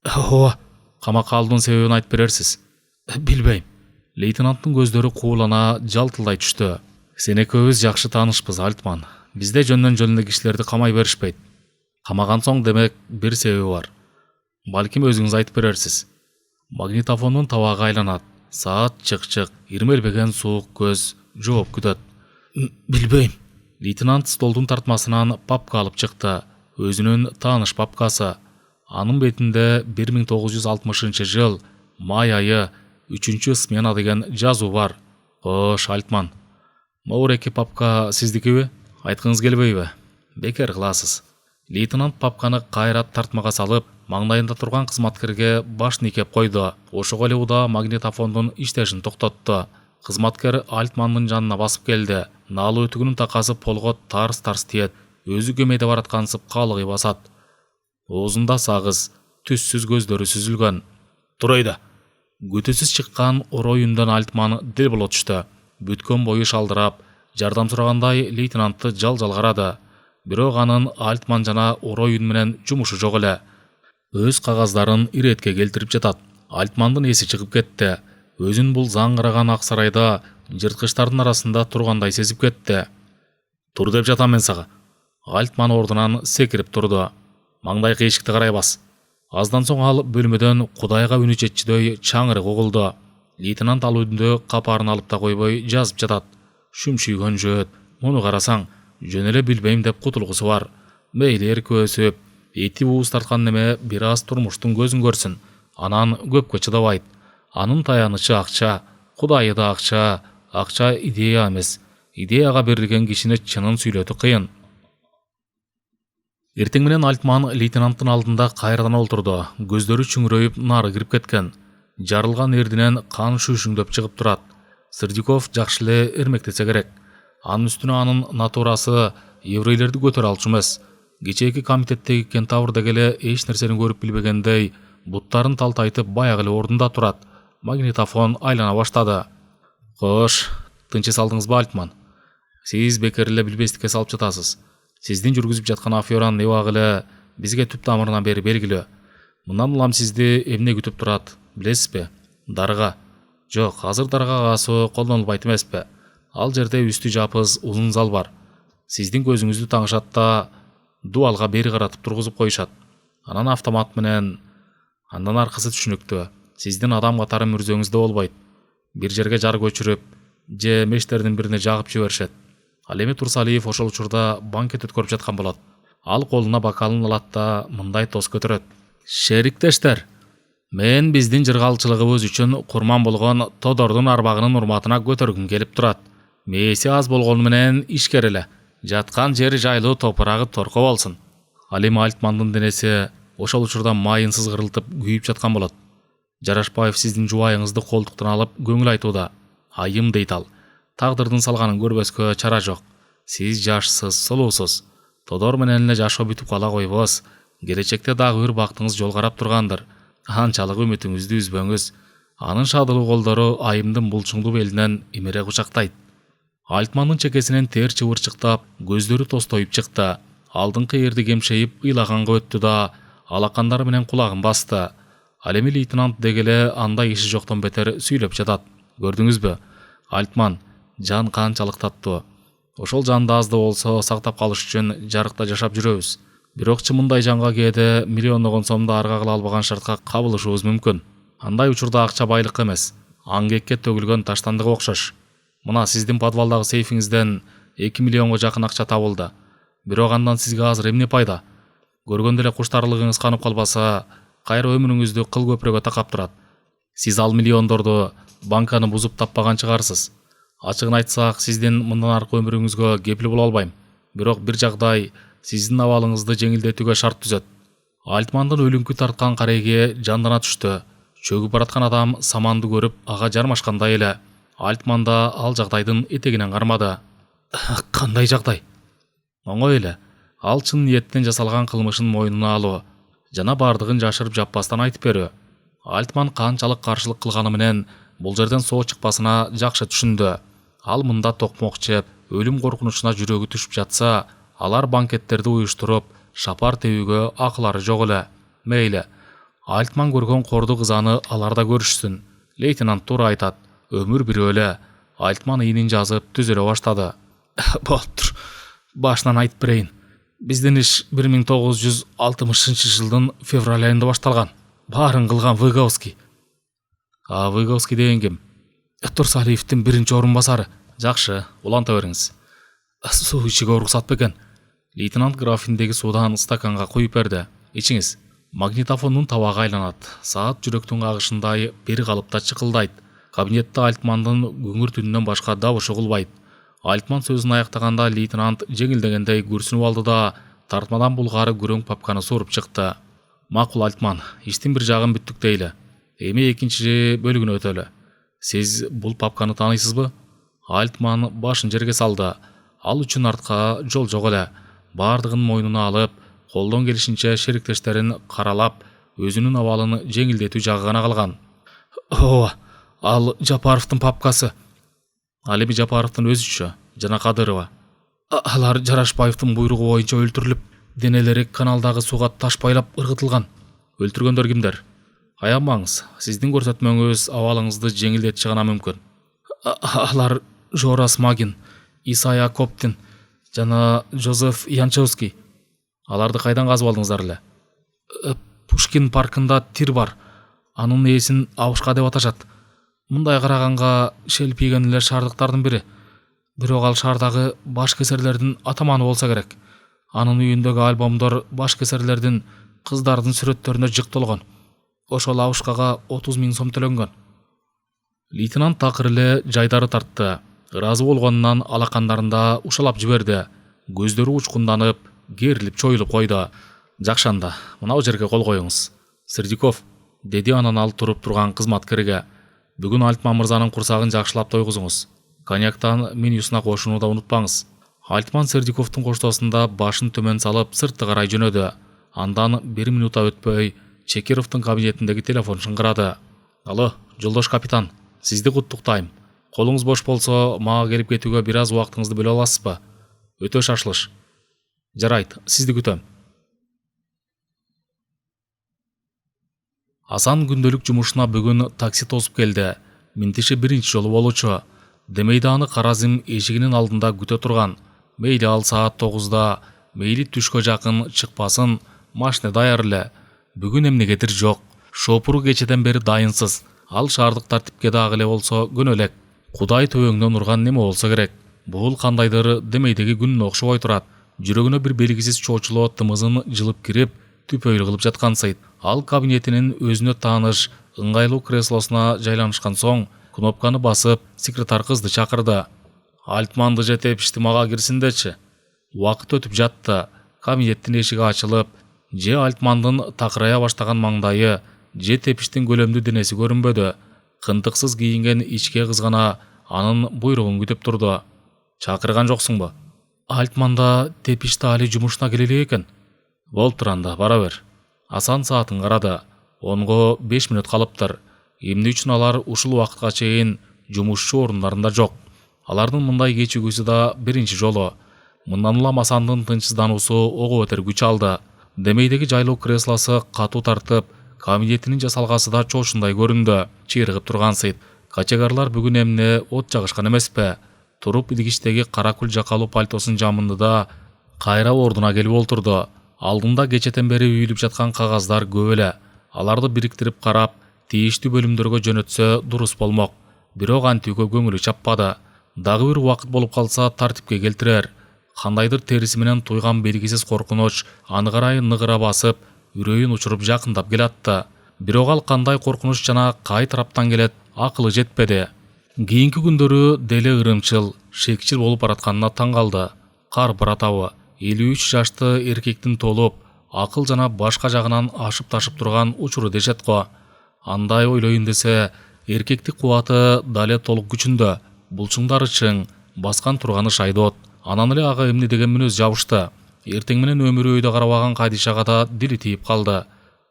Ооба. Камакка алуунун себебин айтып берерсиз? Билбейм. Лейтенанттын көздөрү куулана жалтылдай түштү. Сен экөөбүз жакшы таанышпыз, Альтман. Бизде жөндөн эле кишилерди камай беришпейт. Камаган соң демек бир себеби бар. Балким өзүңүз айтып берерсиз. Магнитофондун табагы айланат. Саат чык-чык, ирмелбеген суук көз жооп күтөт. Билбейм. Лейтенант столдун тартмасынан папка алып чыкты. Өзүнүн тааныш папкасы. Анын бетинде 1960 жыл май айы 3 смена деген жазуу бар. Кош, Альтман. Могу эки папка сиздикиби? Айткыңыз келбейби? Бекер кыласыз. Лейтенант папканы кайра тартмага салып, маңдайында турган кызматкерге башын ийкеп койду. Ошого эле уда магнитофондун иштешин токтотту. Кызматкер Альтмандын жанына басып келди. Наалы өтүгүнүн такасы полго тарс-тарс тиет. Өзү көмейде бараткансып калыгый басат. Оозунда сагыз, түссүз көздөрү сүзүлгөн. Туройда. Күтүүсүз чыккан орой үндөн Альтман дил боло түштү. Бүткөн бою шалдырап, жардам сурагандай лейтенантты жал-жал карады. Бирок анын Альтман жана орой үн менен жумушу жок эле. Өз кагаздарын иретке келтирип жатат. Альтмандын эси чыгып кетти. Өзүн бул заңгыраган ак сарайда жырткычтардын арасында тургандай сезип кетти. Тур деп жатам мен сага. Альтман ордунан секирип турду. Маңдайкы эшикти карай бас. Аздан соң ал бөлмөдөн Кудайга үнү жетчидөй чаңырык угулду. Лейтенант ал үндө капарын алып да койбой жазып жатат. Шүмшүйгөн жөөт. Муну карасаң, жөн эле билбейм деп кутулгусу бар. Мейли эрке өсүп, эти бууз тарткан неме бир аз турмуштун көзүн көрсүн. Анан көпкө чыдабайт. Анын таянычы акча, Кудайы да акча. Акча идея эмес. Идеяга берилген кишини чынын сүйлөтүү кыйын. Эртең менен Альтман лейтенанттын алдында кайрадан олтурду. Көздөрү чүңүрөйүп нары кирип кеткен. Жарылган эрдинен кан шүшүңдөп чыгып турат. Сердюков жакшы эле эрмектесе керек. Анын үстүнө анын натурасы еврейлерди көтөрө алчу эмес. Кечээки комитеттеги кентавр дегеле эч нерсени көрүп билбегендей буттарын талтайтып баягы эле ордунда турат. Магнитофон айлана баштады. Кош, тынчы салдыңызбы, Альтман? Сиз бекер эле билбестикке салып жатасыз. Сиздин жүргүзүп жаткан аферанын эбагы эле бизге түп тамырынан бери белгилүү. Мындан улам сизди эмне күтүп турат, билесизби? Дарыга. Жок, азыр дарыга каасоо колдонулбайт эмеспи? Ал жерде үстү жапыз узун зал бар. Сиздин көзүңүздү таңышат да дуалга бери каратып тургузуп коюшат. Анан автомат менен, андан аркысы түшүнүктүү. Сиздин адам катары мүрзөңүздө болбойт. Бир жерге жар көчүрүп, же мештердин бирине жагып жиберишет. Ал эми Турсалиев ошол учурда банкет өткөрүп жаткан болот. Ал колуна бокалын алат да мындай тост көтөрөт. Шериктештер, мен биздин жыргалчылыгыбыз үчүн курман болгон Тодордун арбагынын урматына көтөргүм келип турат. Мээси аз болгону менен ишкер эле. Жаткан жери жайлуу, топурагы торко болсун. Ал эми Альтмандын денеси ошол учурда майынсыз кырылтып күйүп жаткан болот. Жарашбаев сиздин жубайыңызды колтуктан алып көңүл айтууда. Айым дейт ал. Тагдырдын салганын көрбөскө чара жок. Сиз жашсыз, сулуусуз. Тодор менен эле жашоо бүтүп кала койбос. Келечекте дагы бир бактыңыз жол карап тургандыр. Анчалык үмүтүңүздү үзбөңүз. Анын шадылуу колдору айымдын булчуңдуу белинен имере кучактайт. Альтмандын чекесинен тер чыбырчыктап, көздөрү тостоюп чыкты. Алдыңкы эрди кемшейип, ыйлаганга өттү да алакандары менен кулагын басты. Ал эми лейтенант дегеле андай иши жоктон бетер сүйлөп жатат. Көрдүңүзбү? Альтман, жан канчалык таттуу. Ошол жанды аз да болсо сактап калыш үчүн жарыкта жашап жүрөбүз. Бирок чымындай жанга кээде миллиондогон сомду арга кыла албаган шартка кабылышыбыз мүмкүн. Андай учурда акча байлык эмес, аңгекке төгүлгөн таштандыга окшош. Мына сиздин подвалдагы сейфиңизден 2 миллионго жакын акча табылды. Бирок андан сизге азыр эмне пайда? Көргөндө эле куштарлыгыңыз канып калбаса, кайра өмүрүңүздү кыл көпүрөгө такап турат. Сиз ал миллиондорду банканы бузуп таппаган чыгарсыз. Ачыгын айтсак, сиздин мындан аркы өмүрүңүзгө кепил боло албайм. Бирок бир жагдай сиздин абалыңызды жеңилдетүүгө шарт түзөт. Альтмандын өлүңкү тарткан карайге жандана түштү. Чөгүп бараткан адам саманды көрүп ага жармашкандай эле. Альтман да ал жагдайдын этегинен кармады. Кандай жагдай? Оңой эле. Ал чын ниеттен жасалган кылмышын мойнуна алуу жана бардыгын жашырып жаппастан айтып берүү. Альтман канчалык каршылык кылганы менен бул жерден соо чыкпасына жакшы түшүндү. Ал мында токмок жеп, өлүм коркунучуна жүрөгү түшүп жатса, алар банкеттерди уюштуруп, шапар тебүүгө акылары жок эле. Мейли. Альтман көргөн корду кызаны алар да көрүшсүн. Лейтенант туура айтат. Өмүр бирөө эле. Альтман ийинин жазып түзөлө баштады. Болуптур. Башынан айтып берейин. Биздин иш 1960 жылдын февраль айында башталган. Баарын кылган Выговский. Выговский деген ким? Турсалиевдин биринчи орун басары. Жакшы, уланта бериңиз. Суу ичүүгө уруксат бекен. Лейтенант графиндеги суудан стаканга куюп берди. Ичиңиз. Магнитофондун табагы айланат. Саат жүрөктүн кагышындай бир калыпта чыкылдайт. Кабинетте Альтмандын көңүр түнүнөн башка дабыш угулбайт. Альтман сөзүн аяктаганда лейтенант жеңилдегендей күрсүнүп алды да тартмадан булгары күрөң папканы сууруп чыкты. Макул, Альтман, иштин бир жагын бүттүк дейли. Эми экинчи бөлүгүнө өтөлү. Сиз бул папканы тааныйсызбы? Альтман башын жерге салды. Ал үчүн артка жол жок эле. Бардыгын мойнуна алып, колдон келишинче шериктештерин каралап, өзүнүн абалын жеңилдетүү жагы гана калган. Ооба, ал Жапаровдун папкасы. Ал эми Жапаровдун өзүчө, жана Кадырова. Алар Жарашбаевдин буйругу боюнча өлтүрүлүп, денелери каналдагы сууга таш байлап ыргытылган. Өлтүргөндөр кимдер? Аянбаңыз, сиздин көрсөтмөңүз абалыңызды жеңилдетиши гана мүмкүн. Алар Жора Смагин, Исайя Коптин жана Жозеф Янчевский. Аларды кайдан казып алдыңыздар эле? Пушкин паркында тир бар. Анын ээсин Абышка деп аташат. Мындай караганга шелпиген эле шаардыктардын бири. Бирок ал шаардагы баш кесерлердин атаманы болсо керек. Анын үйүндөгү альбомдор баш кесерлердин кыздардын сүрөттөрүнө жыктолгон. Ошол Абышкага 30 000 сом төлөнгөн. Лейтенант такыр эле жайдары тартты. Ыраазы болгонунан алакандарында ушалап жиберди. Көздөрү учкунданып, керилип чоюлуп койду. Жакшы анда, мына жерге кол коюңуз. Сердюков, деди анан ал туруп турган кызматкерге. Бүгін Альтман мырзаның құрсағын жақшылап тойғызыңыз. Коньяктан менюсына қошуны да ұмытпаңыз. Альтман Сердюковтың қоштасында башын төмен салып сыртты қарай жөнеді. Андан 1 минута өтпей Чекеровтың кабинетіндегі телефон шыңғырады. Алло, жолдаш капитан, сізді құттықтаймын. Қолыңыз бош болса, маға келіп кетуге біраз уақытыңызды бөле аласыз ба? Өте шашылыш. Жарайды, сізді күтем. Асан күнделік жұмышына бүгін такси тосып келді. Ментеше бірінші жолы болучу. Демейді аны Қаразим ешігінің алдында күте тұрған. Мейлі ал саат 9-да, мейлі түшкө жақын шықпасын, машина даярлы. Бүгін эмнегетир жоқ. Шопуру кечеден бері дайынсыз. Ал шаардык тартипке дагы эле болсо көнөлөк. Кудай төбөңдөн урган неме болсо керек. Бул кандайдыр демейдеги күнүнө окшобой турат. Жүрөгүнө бир белгисиз чоочулоо тымызын жылып кирип, түпөйлү кылып жаткансайт. Ал кабинетинин өзүнө тааныш ыңгайлуу креслосуна жайланышкан соң, кнопканы басып, секретар кызды чакырды. Альтманды же тепишти мага кирсиндечи. Убакыт өтүп жатты. Кабинеттин эшиги ачылып, же Альтмандын такырая баштаган маңдайы, же тепиштин көлөмдүү денеси көрүнбөдү. Кынтыксыз кийинген ичке кыз гана анын буйругун күтүп турду. Чакырган жоксуңбу? Альтманда тепишти али жумушуна келели экен. Болуптур анда, бара бер. Асан саатын карады. 10го 5 мүнөт калыптыр. Эмне үчүн алар ушул убакытка чейин жумушчу орундарында жок? Алардын мындай кечигүүсү да биринчи жолу. Мындан улам Асандын тынчсыздануусу ого өтөр күч алды. Демейдеги жайлуу креслосы катуу тартып, кабинетинин жасалгасы да чоочундай көрүндү. Чыйрыгып тургансыйт. Качегарлар бүгүн эмне от жагышкан эмеспи? Туруп идигиштеги кара күл жакалуу пальтосун жамынды да кайра ордуна келип олтурду. Алдында кечетен бери үйүлүп жаткан кагаздар көп эле. Аларды бириктирип карап, тийиштүү бөлүмдөргө жөнөтсө дурус болмок. Бирок антүүгө көңүлү чаппады. Дагы бир убакыт болуп калса тартипке келтирер. Кандайдыр териси менен туйган белгисиз коркунуч аны карай ныгыра басып, үрөйүн учуруп жакындап келатты. Бирок ал кандай коркунуч жана кай тараптан келет, акылы жетпеди. Кийинки күндөрү деле ырымчыл, шекчил болуп баратканына таң калды. Кар баратабы 53 жашты эркектин толуп, акыл жана башка жагынан ашып-ташып турган учуру дешет го. Андай ойлойн десе, эркектик кубаты дале толук күчүндө. Булчуңдары чың, баскан турганы шайдот. Анан эле ага эмне деген мүнөз жабышты. Эртең менен өмүрү өйдө карабаган Кадишага да дили тийип калды.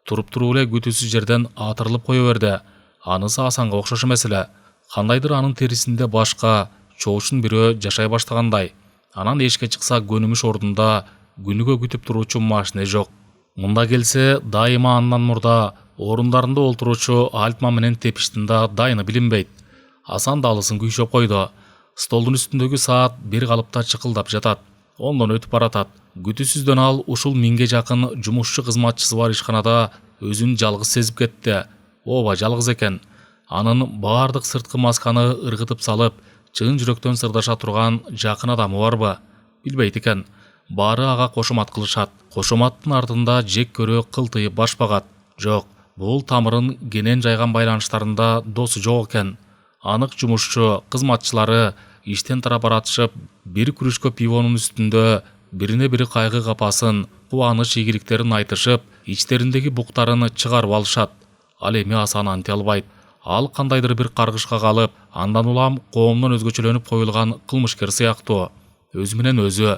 Туруп туруп эле күтүүсүз жерден атырылып кое берди. Анысы Асанга окшош эмес эле. Кандайдыр анын терисинде башка, чоочун бирөө жашай баштагандай. Анан эшикке чыкса көнүмүш ордунда күнүгө күтүп туруучу машина жок. Мында келсе дайыма андан мурда орундарында олтуруучу Альтман менен тепиштин да дайыны билинбейт. Асан далысын күйшөп койду. Столдун үстүндөгү саат бир калыпта чыкылдап жатат. Ондон өтүп баратат. Күтүүсүздөн ал ушул 1000ге жакын жумушчу кызматчысы бар ишканада өзүн жалгыз сезип кетти. Ооба, жалгыз экен. Анын баардык сырткы масканы ыргытып салып, чын жүрөктөн сырдаша турган жакын адамы барбы? Билбейт экен. Баары ага кошомат кылышат. Кошоматтын артында жек көрө кылтыйып баш багат. Жок, бул тамырын кенен жайган байланыштарында досу жок экен. Анык жумушчу кызматчылары иштен тарап баратышып, бир күрүшкө пивонун үстүндө бирине бири кайгы капасын, кубаныч ийгиликтерин айтышып, ичтериндеги буктарын чыгарып алышат. Ал эми Асан анте албайт. Ал кандайдыр бир каргышка калып, андан улам коомдон өзгөчөлөнүп коюлган кылмышкер сыяктуу. Өзү менен өзү,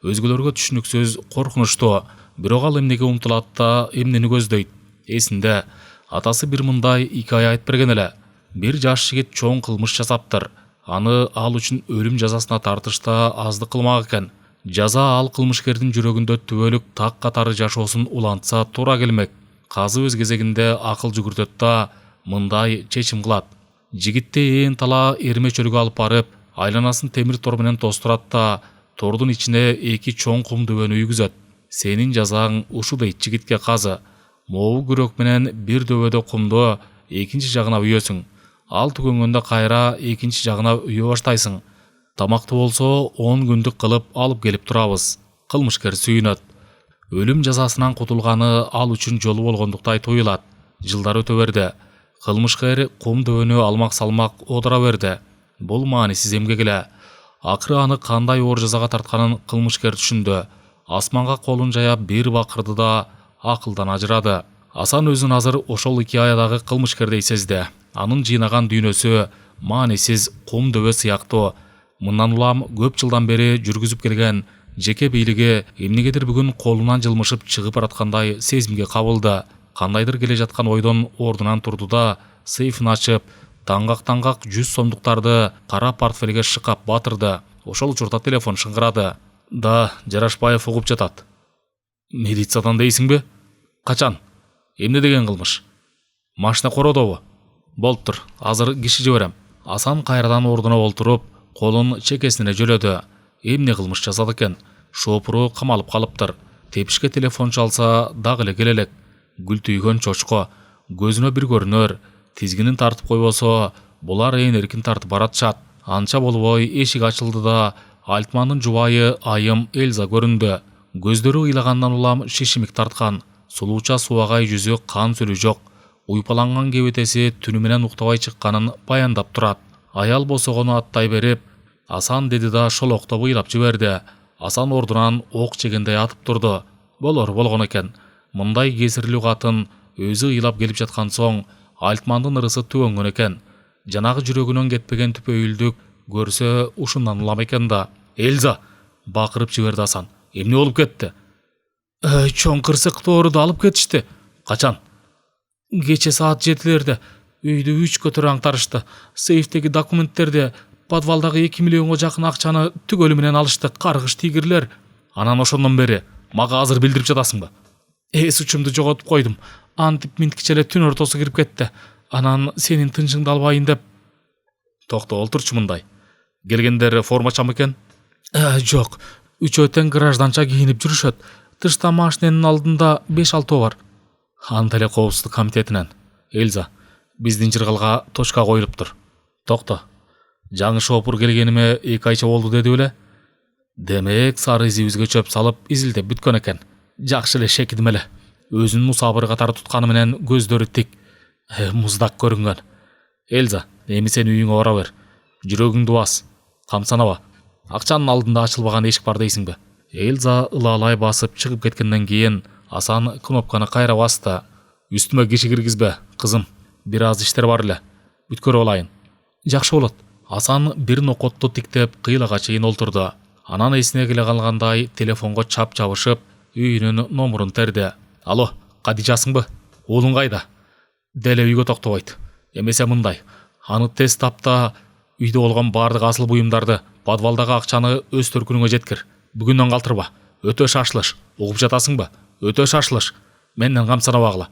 өзгөлөргө түшүнүксүз, коркунучтуу. Бирок ал эмнеге умтулат да, эмнени көздөйт? Эсинде, атасы бир мындай икая айтып берген эле. Бир жаш жигит чоң кылмыш жасаптыр. Аны ал үчүн өлүм жазасына тартышта аздык кылмак экен. Жаза ал кылмышкердин жүрөгүндө түбөлүк так катары жашоосун улантса туура келмек. Казы өз кезегинде акыл жүгүртөт да мындай чечим кылат. Жигитти ээн тала эрме чөлгө алып барып, айланасын темир тор менен тостурат да тордун ичине 2 чоң кум дөбөнү үйгүзөт. Сенин жазаң ушу дейт жигитке казы. Моу күрөк менен бир дөбөдө кумду экинчи жагына үйөсүң. Ал түгөнгөндө кайра экинчи жагына үйө баштайсың. Тамакты болсо 10 күндүк кылып алып келип турабыз. Кылмышкер сүйүнөт. Өлүм жазасынан кутулганы ал үчүн жолу болгондуктай туюлат. Жылдар өтө берди. Кылмышкер кум дөбөнү алмак салмак одура берди. Бул маанисиз эмгек эле. Акыры аны кандай оор жазага тартканын кылмышкер түшүндү. Асманга колун жаяп бир бакырды да акылдан ажырады. Асан өзүн азыр ошол икаядагы кылмышкердей сезди. Анын жыйнаган дүйнөсү маанисиз кум дөбө сыяктуу. Мындан улам көп жылдан бери жүргүзүп келген жеке бийлиги эмнегедир бүгүн колунан жылмышып чыгып бараткандай сезимге кабылды. Кандайдыр келе жаткан ойдон ордунан турду да сейфин ачып, таңгак 100 сомдуктарды кара портфелге шыкап батырды. Ошол учурда телефон шыңгырады. Да, Жарашбаев угуп жатат. Милициядан дейсиңби? Качан? Эмне деген кылмыш? Машина кородобу? Болуптур, азыр киши жиберем. Асан кайрадан ордуна олтуруп, колун чекесине жөлөдү. Эмне кылмыш жасады экен? Шопуру камалып калыптыр. Тепишке телефон чалса дагы эле келелек. Гүл түйгөн чочко, көзүнө бир көрүнөр. Тизгинин тартып койбосо, булар ээн эркин тартып баратышат. Анча болбой эшик ачылды да Альтмандын жубайы айым Эльза көрүндү. Көздөрү ыйлагандан улам шишимик тарткан. Сулууча суагай жүзү кан сүлү жок. Уйпаланган кебетеси түнү менен уктабай чыкканын баяндап турат. Аял босогону аттай берип, Асан деди да шолоктоп ыйлап жиберди. Асан ордунан ок чегендей атып турду. Болор болгон экен. Мындай кесирлүү катын өзү ыйлап келип жаткан соң Альтмандын ырысы түгөнгөн экен. Жанагы жүрөгүнөн кетпеген түпөйүлдүк көрсө ушундан улам экен да. Эльза! Бакырып жиберди Асан. Эмне болуп кетти? Чоң кырсык тоорду алып кетишти. Качан? Кече саат 7-лерде. Үйдү 3 көтөрө аңтарышты. Сейфтеги документтерди, подвалдагы 2 миллионго жакын акчаны түгөлү менен алышты. Каргыш тигирлер. Анан ошондон бери мага азыр билдирип жатасыңбы? Эс учумду жоготуп койдум. Антип минткиче эле түн ортосу кирип кетти. Анан сенин тынчыңды албайын деп. Токто, олтурчу мындай. Келгендер формача экен? Жок. Үчөө тең гражданча кийинип жүрүшөт. Тышта машиненин алдында 5-6 бар. Анда эле коопсуздук комитетинен. Эльза, биздин жыргалга точка коюлуптур. Токто. Жаңы шопур келгениме 2 айча болду деди беле? Демек, сары изибизге чөп салып изилдеп бүткөн экен. Жакшы эле шекидим эле. Өзүн мусабыр катары тутканы менен көздөрү тик. Муздак көрүнгөн. Эльза, эми сен үйүңө бара бер. Жүрөгүңдү бас. Камсанаба. Акчанын алдында ачылбаган эшик бар дейсиңби? Эльза ылалай басып чыгып кеткенден кийин Асан кнопканы кайра басты. Үстүмө киши киргизбе, кызым. Бир аз иштер бар эле. Бүткөрүп алайын. Жакшы болот. Асан бир нокотту тиктеп кыйлага чейин олтурду. Анан эсине келе калгандай телефонго чап чабышып, үйүнүн номурун терди. Алло, Кадижасыңбы? Уулуң кайда? Деле үйгө токтобойт. Эмесе мындай. Аны тез тапта үйдө болгон бардык асыл буюмдарды, подвалдагы акчаны өз төркүнүңө жеткир. Бүгүндөн калтырба. Өтө шашылыш. Угуп жатасыңбы? Өтө шашылыш. Менден камсанабагыла.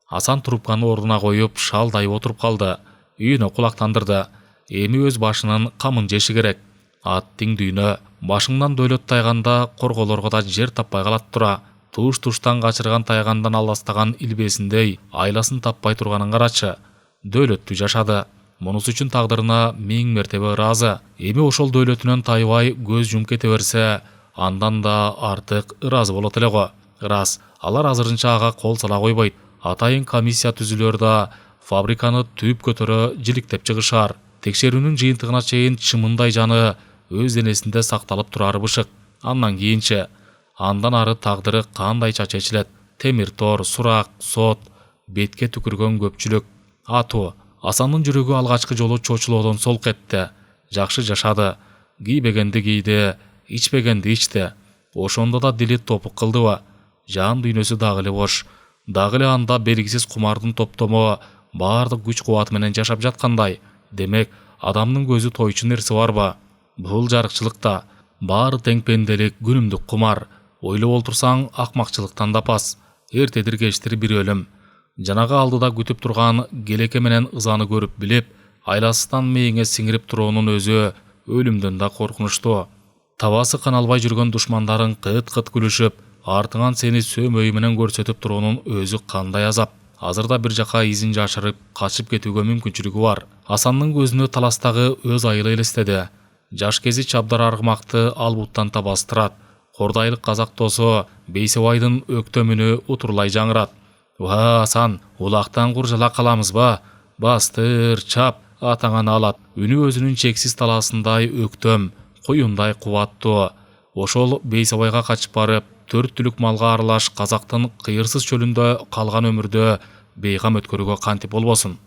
Асан трубканы ордуна коюп, шалдайып отуруп калды. Үйүнө кулактандырды. Эми өз башынын камын жеши керек. Аттың дүйнө башыңдан дөөлөт тайганда корголорго да жер таппай калат тура. Туш-туштан качырган тайгандан аластаган илбесиндей айласын таппай турганын карачы. Дөөлөттүү жашады. Мунусу үчүн тагдырына 1000 мертебе ыраазы. Эми ошол дөөлөтүнөн тайбай көз жумуп кете берсе, андан да артык ыраазы болот эле го. Ырас, алар азырынча ага кол сала койбойт. Атайын комиссия түзүлөр да фабриканы түп көтөрө жиликтеп чыгышар. Текшерүүнүн жыйынтыгына чейин чымындай жаны өз денесинде сакталып турары бышык. Андан кийинчи, андан ары тагдыры кандайча чечилет. Темир тор, сурак, сот, бетке түкүргөн көпчүлүк. Атуу, Асандын жүрөгү алгачкы жолу чочулоодон солк этти. Жакшы жашады. Кийбегенди кийди, ичпегенди ичти. Ошондо да дили топук кылдыбы? Жан дүйнөсү дагы эле бош. Дагы эле анда белгисиз кумардын топтому баардык күч кубаты менен жашап жаткандай. Демек, адамдын көзү тойчу нерсе барбы? Бул жарыкчылыкта баары тең пенделик, күнүмдүк кумар. Ойлоп олтурсаң, акмакчылыктан да пас. Эртедир кечтир бир өлүм. Жанагы алдыда күтүп турган келеке менен ызаны көрүп билип, айласыздан мээңе сиңирип туруунун өзү өлүмдөн да коркунучтуу. Табасы каналбай жүргөн душмандарың кыт-кыт күлүшүп, артыңан сени сөмөйү менен көрсөтүп туруунун өзү кандай азап. Азырда бир жака изин жашырып, качып кетүүгө мүмкүнчүлүгү бар. Асандын көзүнө таластагы өз айылы элестеди. Жаш кези чабдар аргымакты албуттан табастырат. Кордайлык казак досу Бейсебайдын өктөмүнү утурлай жаңырат. Ва, Асан, улактан куржала каламызбы? Бастыр, чап, атаңаны алат. Үнү өзүнүн чексиз талаасындай өктөм, коюндай кубаттуу. Ошол Бейсебайга качып барып, 4 түлік малға аралаш қазақтың қиырсыз чөлүндө қалған өмірді бейғам өткөрүүгө кантип болбосун.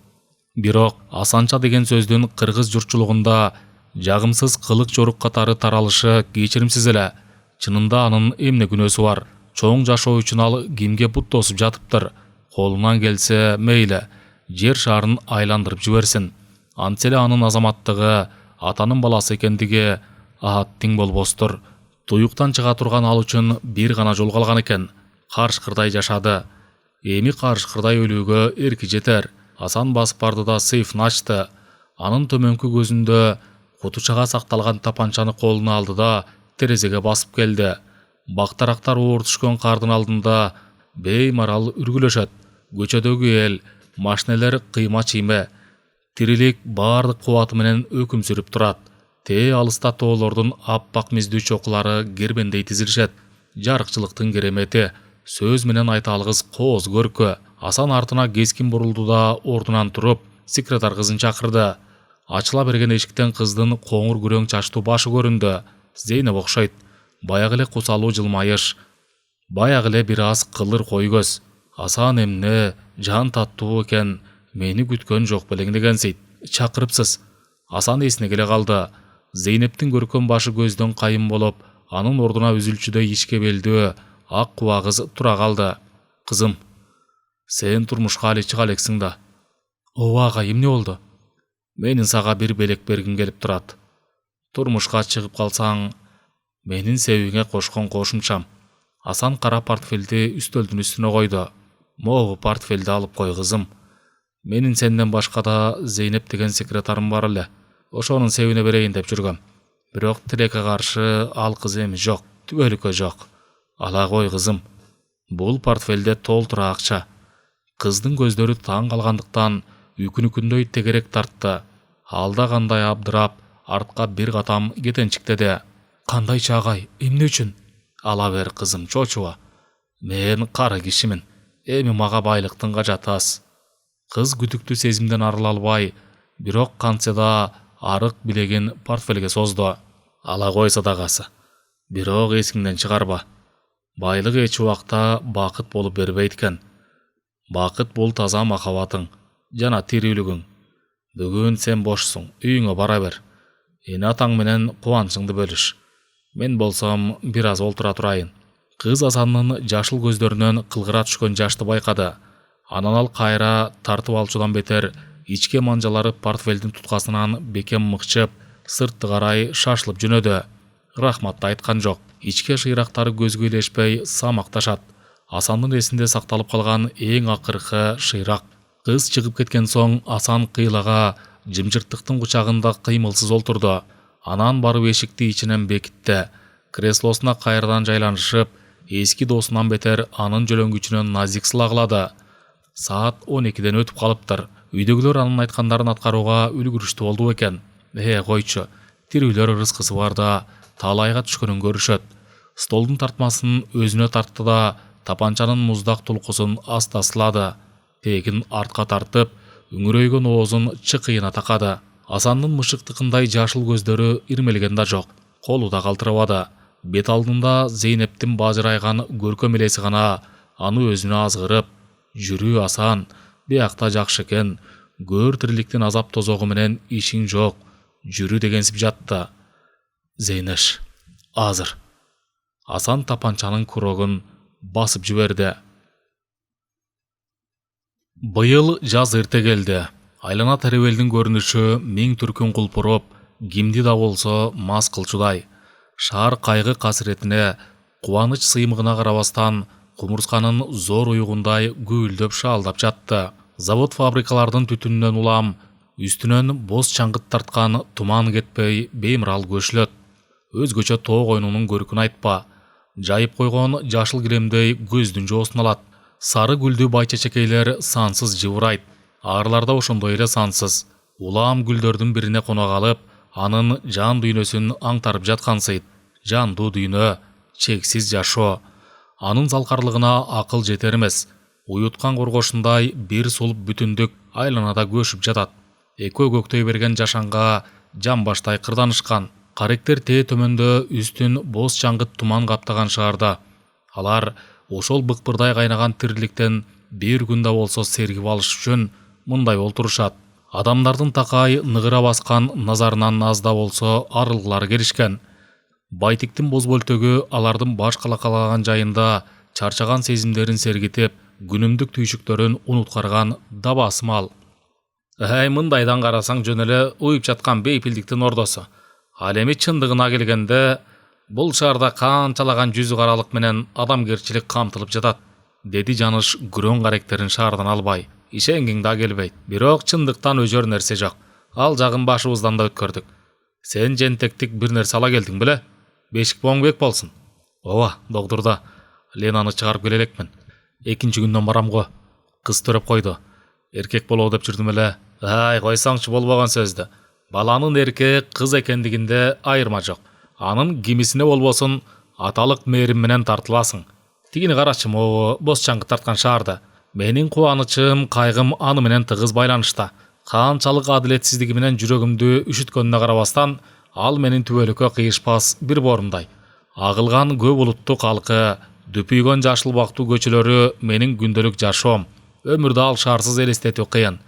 Бирок асанча деген сөздүн кыргыз журтчулугунда жагымсыз кылык жорук катары таралышы кечиримсиз эле. Чынында анын эмне күнөөсү бар? Чоң жашоо үчүн ал кимге бут тосуп жатыптыр? Колунан келсе мейли, жер шарын айландырып жиберсин. Антсе эле анын азаматтыгы, атанын баласы экендиги тең болбостур. Туюктан чыга турган ал үчүн бир гана жол калган экен. Карышкырдай жашады. Эми карышкырдай өлүүгө эрки жетер. Асан басып барды да сейфин ачты. Анын төмөнкү көзүндө кутучага сакталган тапанчаны колуна алды да терезеге басып келди. Бактарактар оор түшкөн кардын алдында беймарал үргүлөшөт. Көчөдөгү эл, машинелер кыйма чийме, тирилик баардык кубаты менен өкүм сүрүп турат. Алыста тоолордун аппак миздүү чокулары гербендей тизилишет. Жарыкчылыктын керемети, сөз менен айта алгыс кооз көркө. Асан артына кескин бурулду да ордунан туруп, секретар кызын чакырды. Ачыла берген эшиктен кыздын коңур күрөң чачтуу башы көрүндү. Зейнеп окшойт. Баягы эле кусалуу жылмайыш, баягы эле бир аз кылыр кой көз. Асан эмне жан таттуу экен, мени күткөн жок белең дегенсейт. Чакырыпсыз. Асан эсине келе калды. Зейнептин көркөм башы көздөн кайым болуп, анын ордуна үзүлчүдөй ичке белдүү ак куба кыз тура калды. Кызым, сен турмушка али чыга элексиң да. Ооба ага, эмне болду? Менин сага бир белек бергим келип турат. Турмушка чыгып калсаң, менин себиңе кошкон кошумчам. Асан кара портфелди үстөлдүн үстүнө койду. Могу портфелди алып кой кызым. Менин сенден башка да Зейнеп деген секретарым бар эле. Ошонун себине берейин деп жүргөм. Бирок тилекке каршы ал кыз эми жок, түбөлүккө жок. Ала кой кызым. Бул портфелде толтура акча. Кыздын көздөрү таң калгандыктан үкүнүкүндөй тегерек тартты. Алда кандай абдырап, артка бир катам кетенчиктеди. Кандайчы агай, эмне үчүн? Ала бер кызым, чочуба. Мен кара кишимин. Эми мага байлыктын кажаты аз. Кыз күтүктүү сезимден арыла албай, бирок кантсе да арык билегин портфелге созду. Ала кой садагасы. Бирок эсиңден чыгарба. Байлык эч убакта бакыт болуп бербейт экен. Бакыт бул таза махабатың жана тирүүлүгүң. Бүгүн сен бошсуң, үйүңө бара бер. Эне атаң менен кубанычыңды бөлүш. Мен болсом бир аз олтура турайын. Кыз Асаннын жашыл көздөрүнөн кылгыра түшкөн жашты байкады. Анан ал кайра тартып алчудан бетер ичке манжалары портфелдин туткасынан бекем мыкчып, сыртты карай шашылып жөнөдү. Рахматты айткан жок. Ичке шыйрактары көзгө илешпей самакташат. Асандын эсинде сакталып калган эң акыркы шыйрак. Кыз чыгып кеткен соң Асан кыйлага жымжырттыктын кучагында кыймылсыз олтурду. Анан барып эшикти ичинен бекитти. Креслосуна кайрадан жайланышып, эски досунан бетер анын жөлөңгүчүнөн назик сылагылады. Саат 12ден өтүп калыптыр. Үйдөгүлөр анын айткандарын аткарууга үлгүрүштүү болду экен. Койчу, тирүүлөр ырыскысы бар да талайга түшкөнүн көрүшөт. Столдун тартмасын өзүнө тартты да тапанчанын муздак тулкусун аста сылады. Тегин артка тартып, үңүрөйгөн оозун чыкыйына такады. Асандын мышыктыкындай жашыл көздөрү ирмелген да жок, колу да калтырабады. Бет алдында Зейнептин бажырайган көркөм элеси гана аны өзүнө азгырып, жүрүү Асан, биякта жакшы экен, көр тириликтин азап тозогу менен ишиң жок, жүрү дегенсип жатты. Зейнеш, азыр. Асан тапанчанын курогун басып жиберди. Быйыл жаз эрте келди. Айлана теребелдин көрүнүшү миң түркүн кулпуруп, кимди да болсо мас кылчудай. Шаар кайгы касиретине, кубаныч сыймыгына карабастан, кумурсканын зор уйгундай гүлдөп шаалдап жатты. Завод-фабрикалардын түтүнүнөн улам, үстүнөн боз чаңгыт тарткан туман кетпей беймирал көшүлөт. Өзгөчө тоо койнунун көркүн айтпа. Жайып койгон жашыл килемдей көздүн жоосун алат. Сары гүлдүү байчечекейлер сансыз жыбырайт. Арларда ошондой эле сансыз. Улам гүлдөрдүн бирине кона калып, анын жан дүйнөсүн аңтарып жаткансыйт. Жандуу дүйнө, чексиз жашоо. Анын залкарлыгына акыл жетер эмес. Уюткан коргошундай бир сулуп бүтүндүк айланада көшүп жатат. Экөө көктөй берген жашанга жамбаштай кырданышкан. Каректер тээ төмөндө үстүн боз чаңгыт туман каптаган шаарда Алар ошол быкпырдай кайнаган тириликтен бир күндө болсо сергип алыш үчүн мындай олтурушат. Адамдардын такай ныгыра баскан назарынан аз да болсо арылгылары келишкен. Байтиктин боз бөлтөгү алардын баш калакалаган жайында чарчаган сезимдерин сергитип, күнүмдүк түйшүктөрүн унуткарган дабасымал. Мындайдан карасаң жөн эле уюп жаткан бейпилдиктин ордосу. Ал эми чындыгына келгенде бул шаарда канчалаган жүзү каралык менен адамгерчилик камтылып жатат, деди Жаныш күрөң каректерин шаардан албай. Ишенгиң да келбейт. Бирок чындыктан өжөр нерсе жок. Ал жагын башыбыздан да өткөрдүк. Сен жентектик бир нерсе ала келдиң беле? Бешик боңбек болсун. Ооба, догдурда. Ленаны чыгарып келе элекмин. Экинчи күндөн барам го. Кыз төрөп койду. Эркек болобу деп жүрдүм эле. Койсоңчу болбогон сөздү. Баланын эркек кыз экендигинде айырма жок. Анын кимисине болбосун аталык мээрим менен тартыласың. Тигини карачы, могу бос чаңгы тарткан шаарда. Менин кубанычым, кайгым аны менен тыгыз байланышта. Канчалык адилетсиздиги менен жүрөгүмдү үшүткөнүнө карабастан, ал менин түбөлүккө кыйышпас бир борундай. Агылган көп булуттуу калкы, дүпүйгөн жашыл бактуу көчөлөрү менин күндөлүк жашоом. Өмүрдү ал шаарсыз элестетүү кыйын.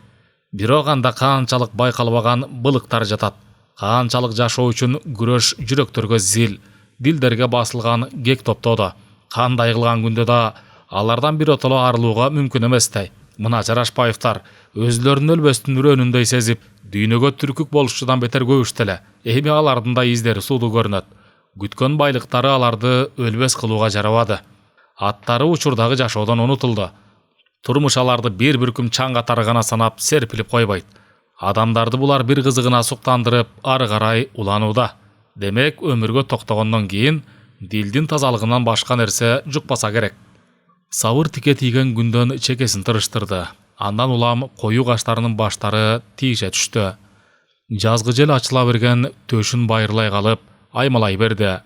Бирок анда канчалык байкалбаган былыктар жатат. Канчалык жашоо үчүн күрөш жүрөктөргө зил, дилдерге басылган кек топтоодо. Кандай кылган күндө да алардан биротоло арылууга мүмкүн эместей. Мына Жарашбаевтар өзлөрүн өлбөстүн үрөнүндөй сезип, дүйнөгө түркүк болушчудан бетер көбүштү эле. Эми алардын да издери сууду көрүнөт. Күткөн байлыктары аларды өлбөс кылууга жарабады. Аттары учурдагы жашоодон унутулду. Турмуш аларды бир бүркүм чаң катары гана санап серпилип койбойт. Адамдарды булар бир кызыгына суктандырып, ары карай уланууда. Демек, өмүргө токтогондон кийин дилдин тазалыгынан башка нерсе жукпаса керек. Сабыр тике тийген күндөн чекесин тырыштырды. Андан улам кою каштарынын баштары тийише түштү. Жазгы жел ачыла берген төшүн байырлай калып, аймалай берди.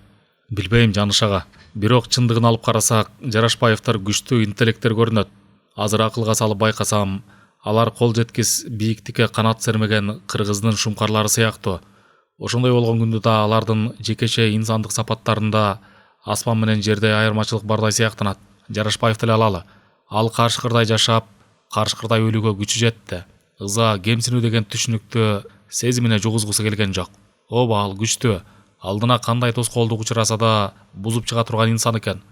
Билбейм Жаныш ага. Бирок чындыгын алып карасак, Жарашбаевтар күчтүү интеллекттер көрүнөт. Азыр акылга салып байкасам, алар кол жеткис бийиктикке канат сермеген кыргыздын шумкарлары сыяктуу. Ошондой болгон күндө да алардын жекеше инсандык сапаттарында асман менен жерде айырмачылык бардай сыяктанат. Жарашбаевди эле алалы. Ал карышкырдай жашап, карышкырдай өлүүгө күчү жетти. Ыза, кемсинүү деген түшүнүктү сезимине жугузгусу келген жок. Ооба, ал күчтүү. Алдына кандай тоскоолдук учураса да бузуп чыга турган инсан экен.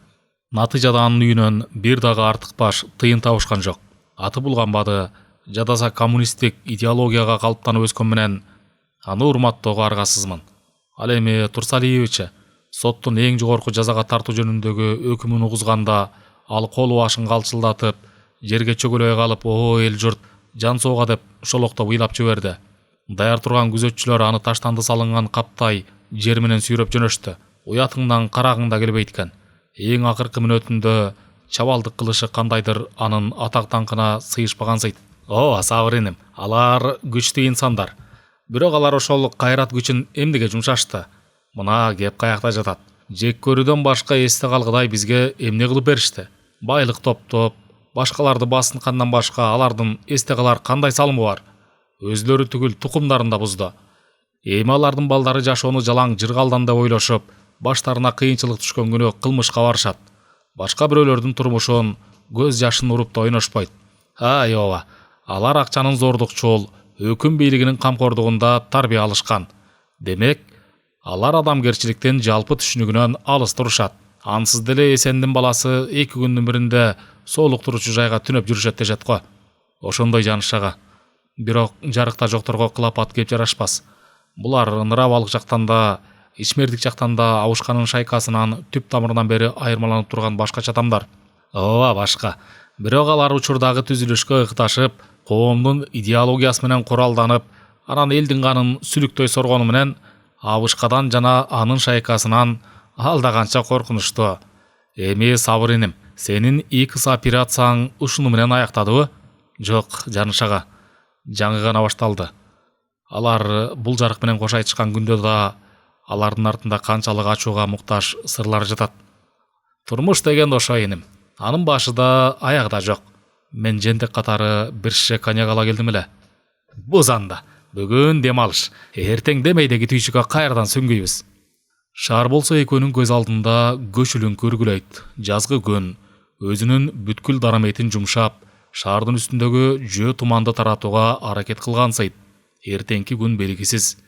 Натыйжада анын үйүнөн бир дагы артык баш тыйын табышкан жок. Аты булганбады, жадаса коммунисттик идеологияга калыптанып өскөн менен аны урматтоого аргасызмын. Ал эми Турсалиевич соттун эң жогорку жазага тартуу жөнүндөгү өкүмүн угузганда ал кол башын калчылдатып, жерге чөгөлөй калып, эл журт жан соога деп шолоктоп ыйлап жиберди. Даяр турган күзөтчүлөр аны таштанды салынган каптай жер менен сүйрөп жөнөштү. Уятыңдан карагың да келбейт экен. Эң акыркы мүнөтүндө чабалдык кылышы кандайдыр анын атак даңкына сыйышпагансыйт. Сабыр иним, алар күчтүү инсандар. Бирок алар ошол кайрат күчүн эмнеге жумшашты? Мына кеп каякта жатат. Жек көрүүдөн башка эсте калгыдай бизге эмне кылып беришти? Байлык топтоп, башкаларды басынкандан башка алардын эсте калар кандай салымы бар? Өзлөрү түгүл тукумдарын да бузду. Эми алардын балдары жашоону жалаң жыргалдан деп ойлошуп, баштарына кыйынчылык түшкөн күнү кылмышка барышат. Башка бирөөлөрдүн турмушун көз жашын уруп да ойношпойт. Ооба, алар акчанын зордукчул, өкүм бийлигинин камкордугунда тарбия алышкан. Демек, алар адамгерчиликтин жалпы түшүнүгүнөн алыс турушат. Ансыз деле эсендин баласы 2 күндүн биринде соолуктуруучу жайга түнөп жүрүшөт дешет го. Ошондой Жаныш ага. Бирок жарыкта жокторго кылапат кеп жарашпас. Булар ныравалык жактан да, ичмердик жактан да абышканын шайкасынан түп тамырынан бери айырмаланып турган башкача адамдар. Ооба, башка. Бирок алар учурдагы түзүлүшкө ыкыташып, коомдун идеологиясы менен куралданып, анан элдин канын сүлүктөй соргону менен абышкадан жана анын шайкасынан алда канча коркунучтуу. Эми сабыр иним, сенин ИКС операцияң ушуну менен аяктадыбы? Жок, Жаныш ага. Жаңы гана башталды. Алар бул жарык менен кош айтышкан күндө да алардын артында канчалык ачууга муктаж сырлар жатат. Турмуш деген ошо иним. Анын башы да, аягы да жок. Мен жентек катары бир шише коньяк ала келдим эле. Бузанда. Бүгүн дем алыш. Эртең демейдеги түйшүккө кайрадан сүңгүйбүз. Шаар болсо экөөнүн көз алдында көчүлүн көргүлөйт. Жазгы күн өзүнүн бүткүл дараметин жумшап, шаардын үстүндөгү жөө туманды таратууга аракет кылгансайт. Эртеңки күн белгисиз.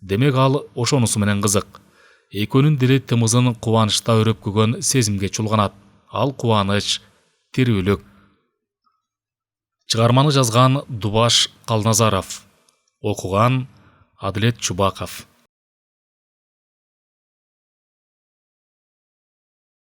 Демек ал ошонусу менен кызык. Экөөнүн дили тымызын кубанычта өрөп көгөн сезимге чулганат. Ал кубаныч, тирүүлүк. Чыгарманы жазган Дубаш Калназаров. Окуган Адилет Чубаков.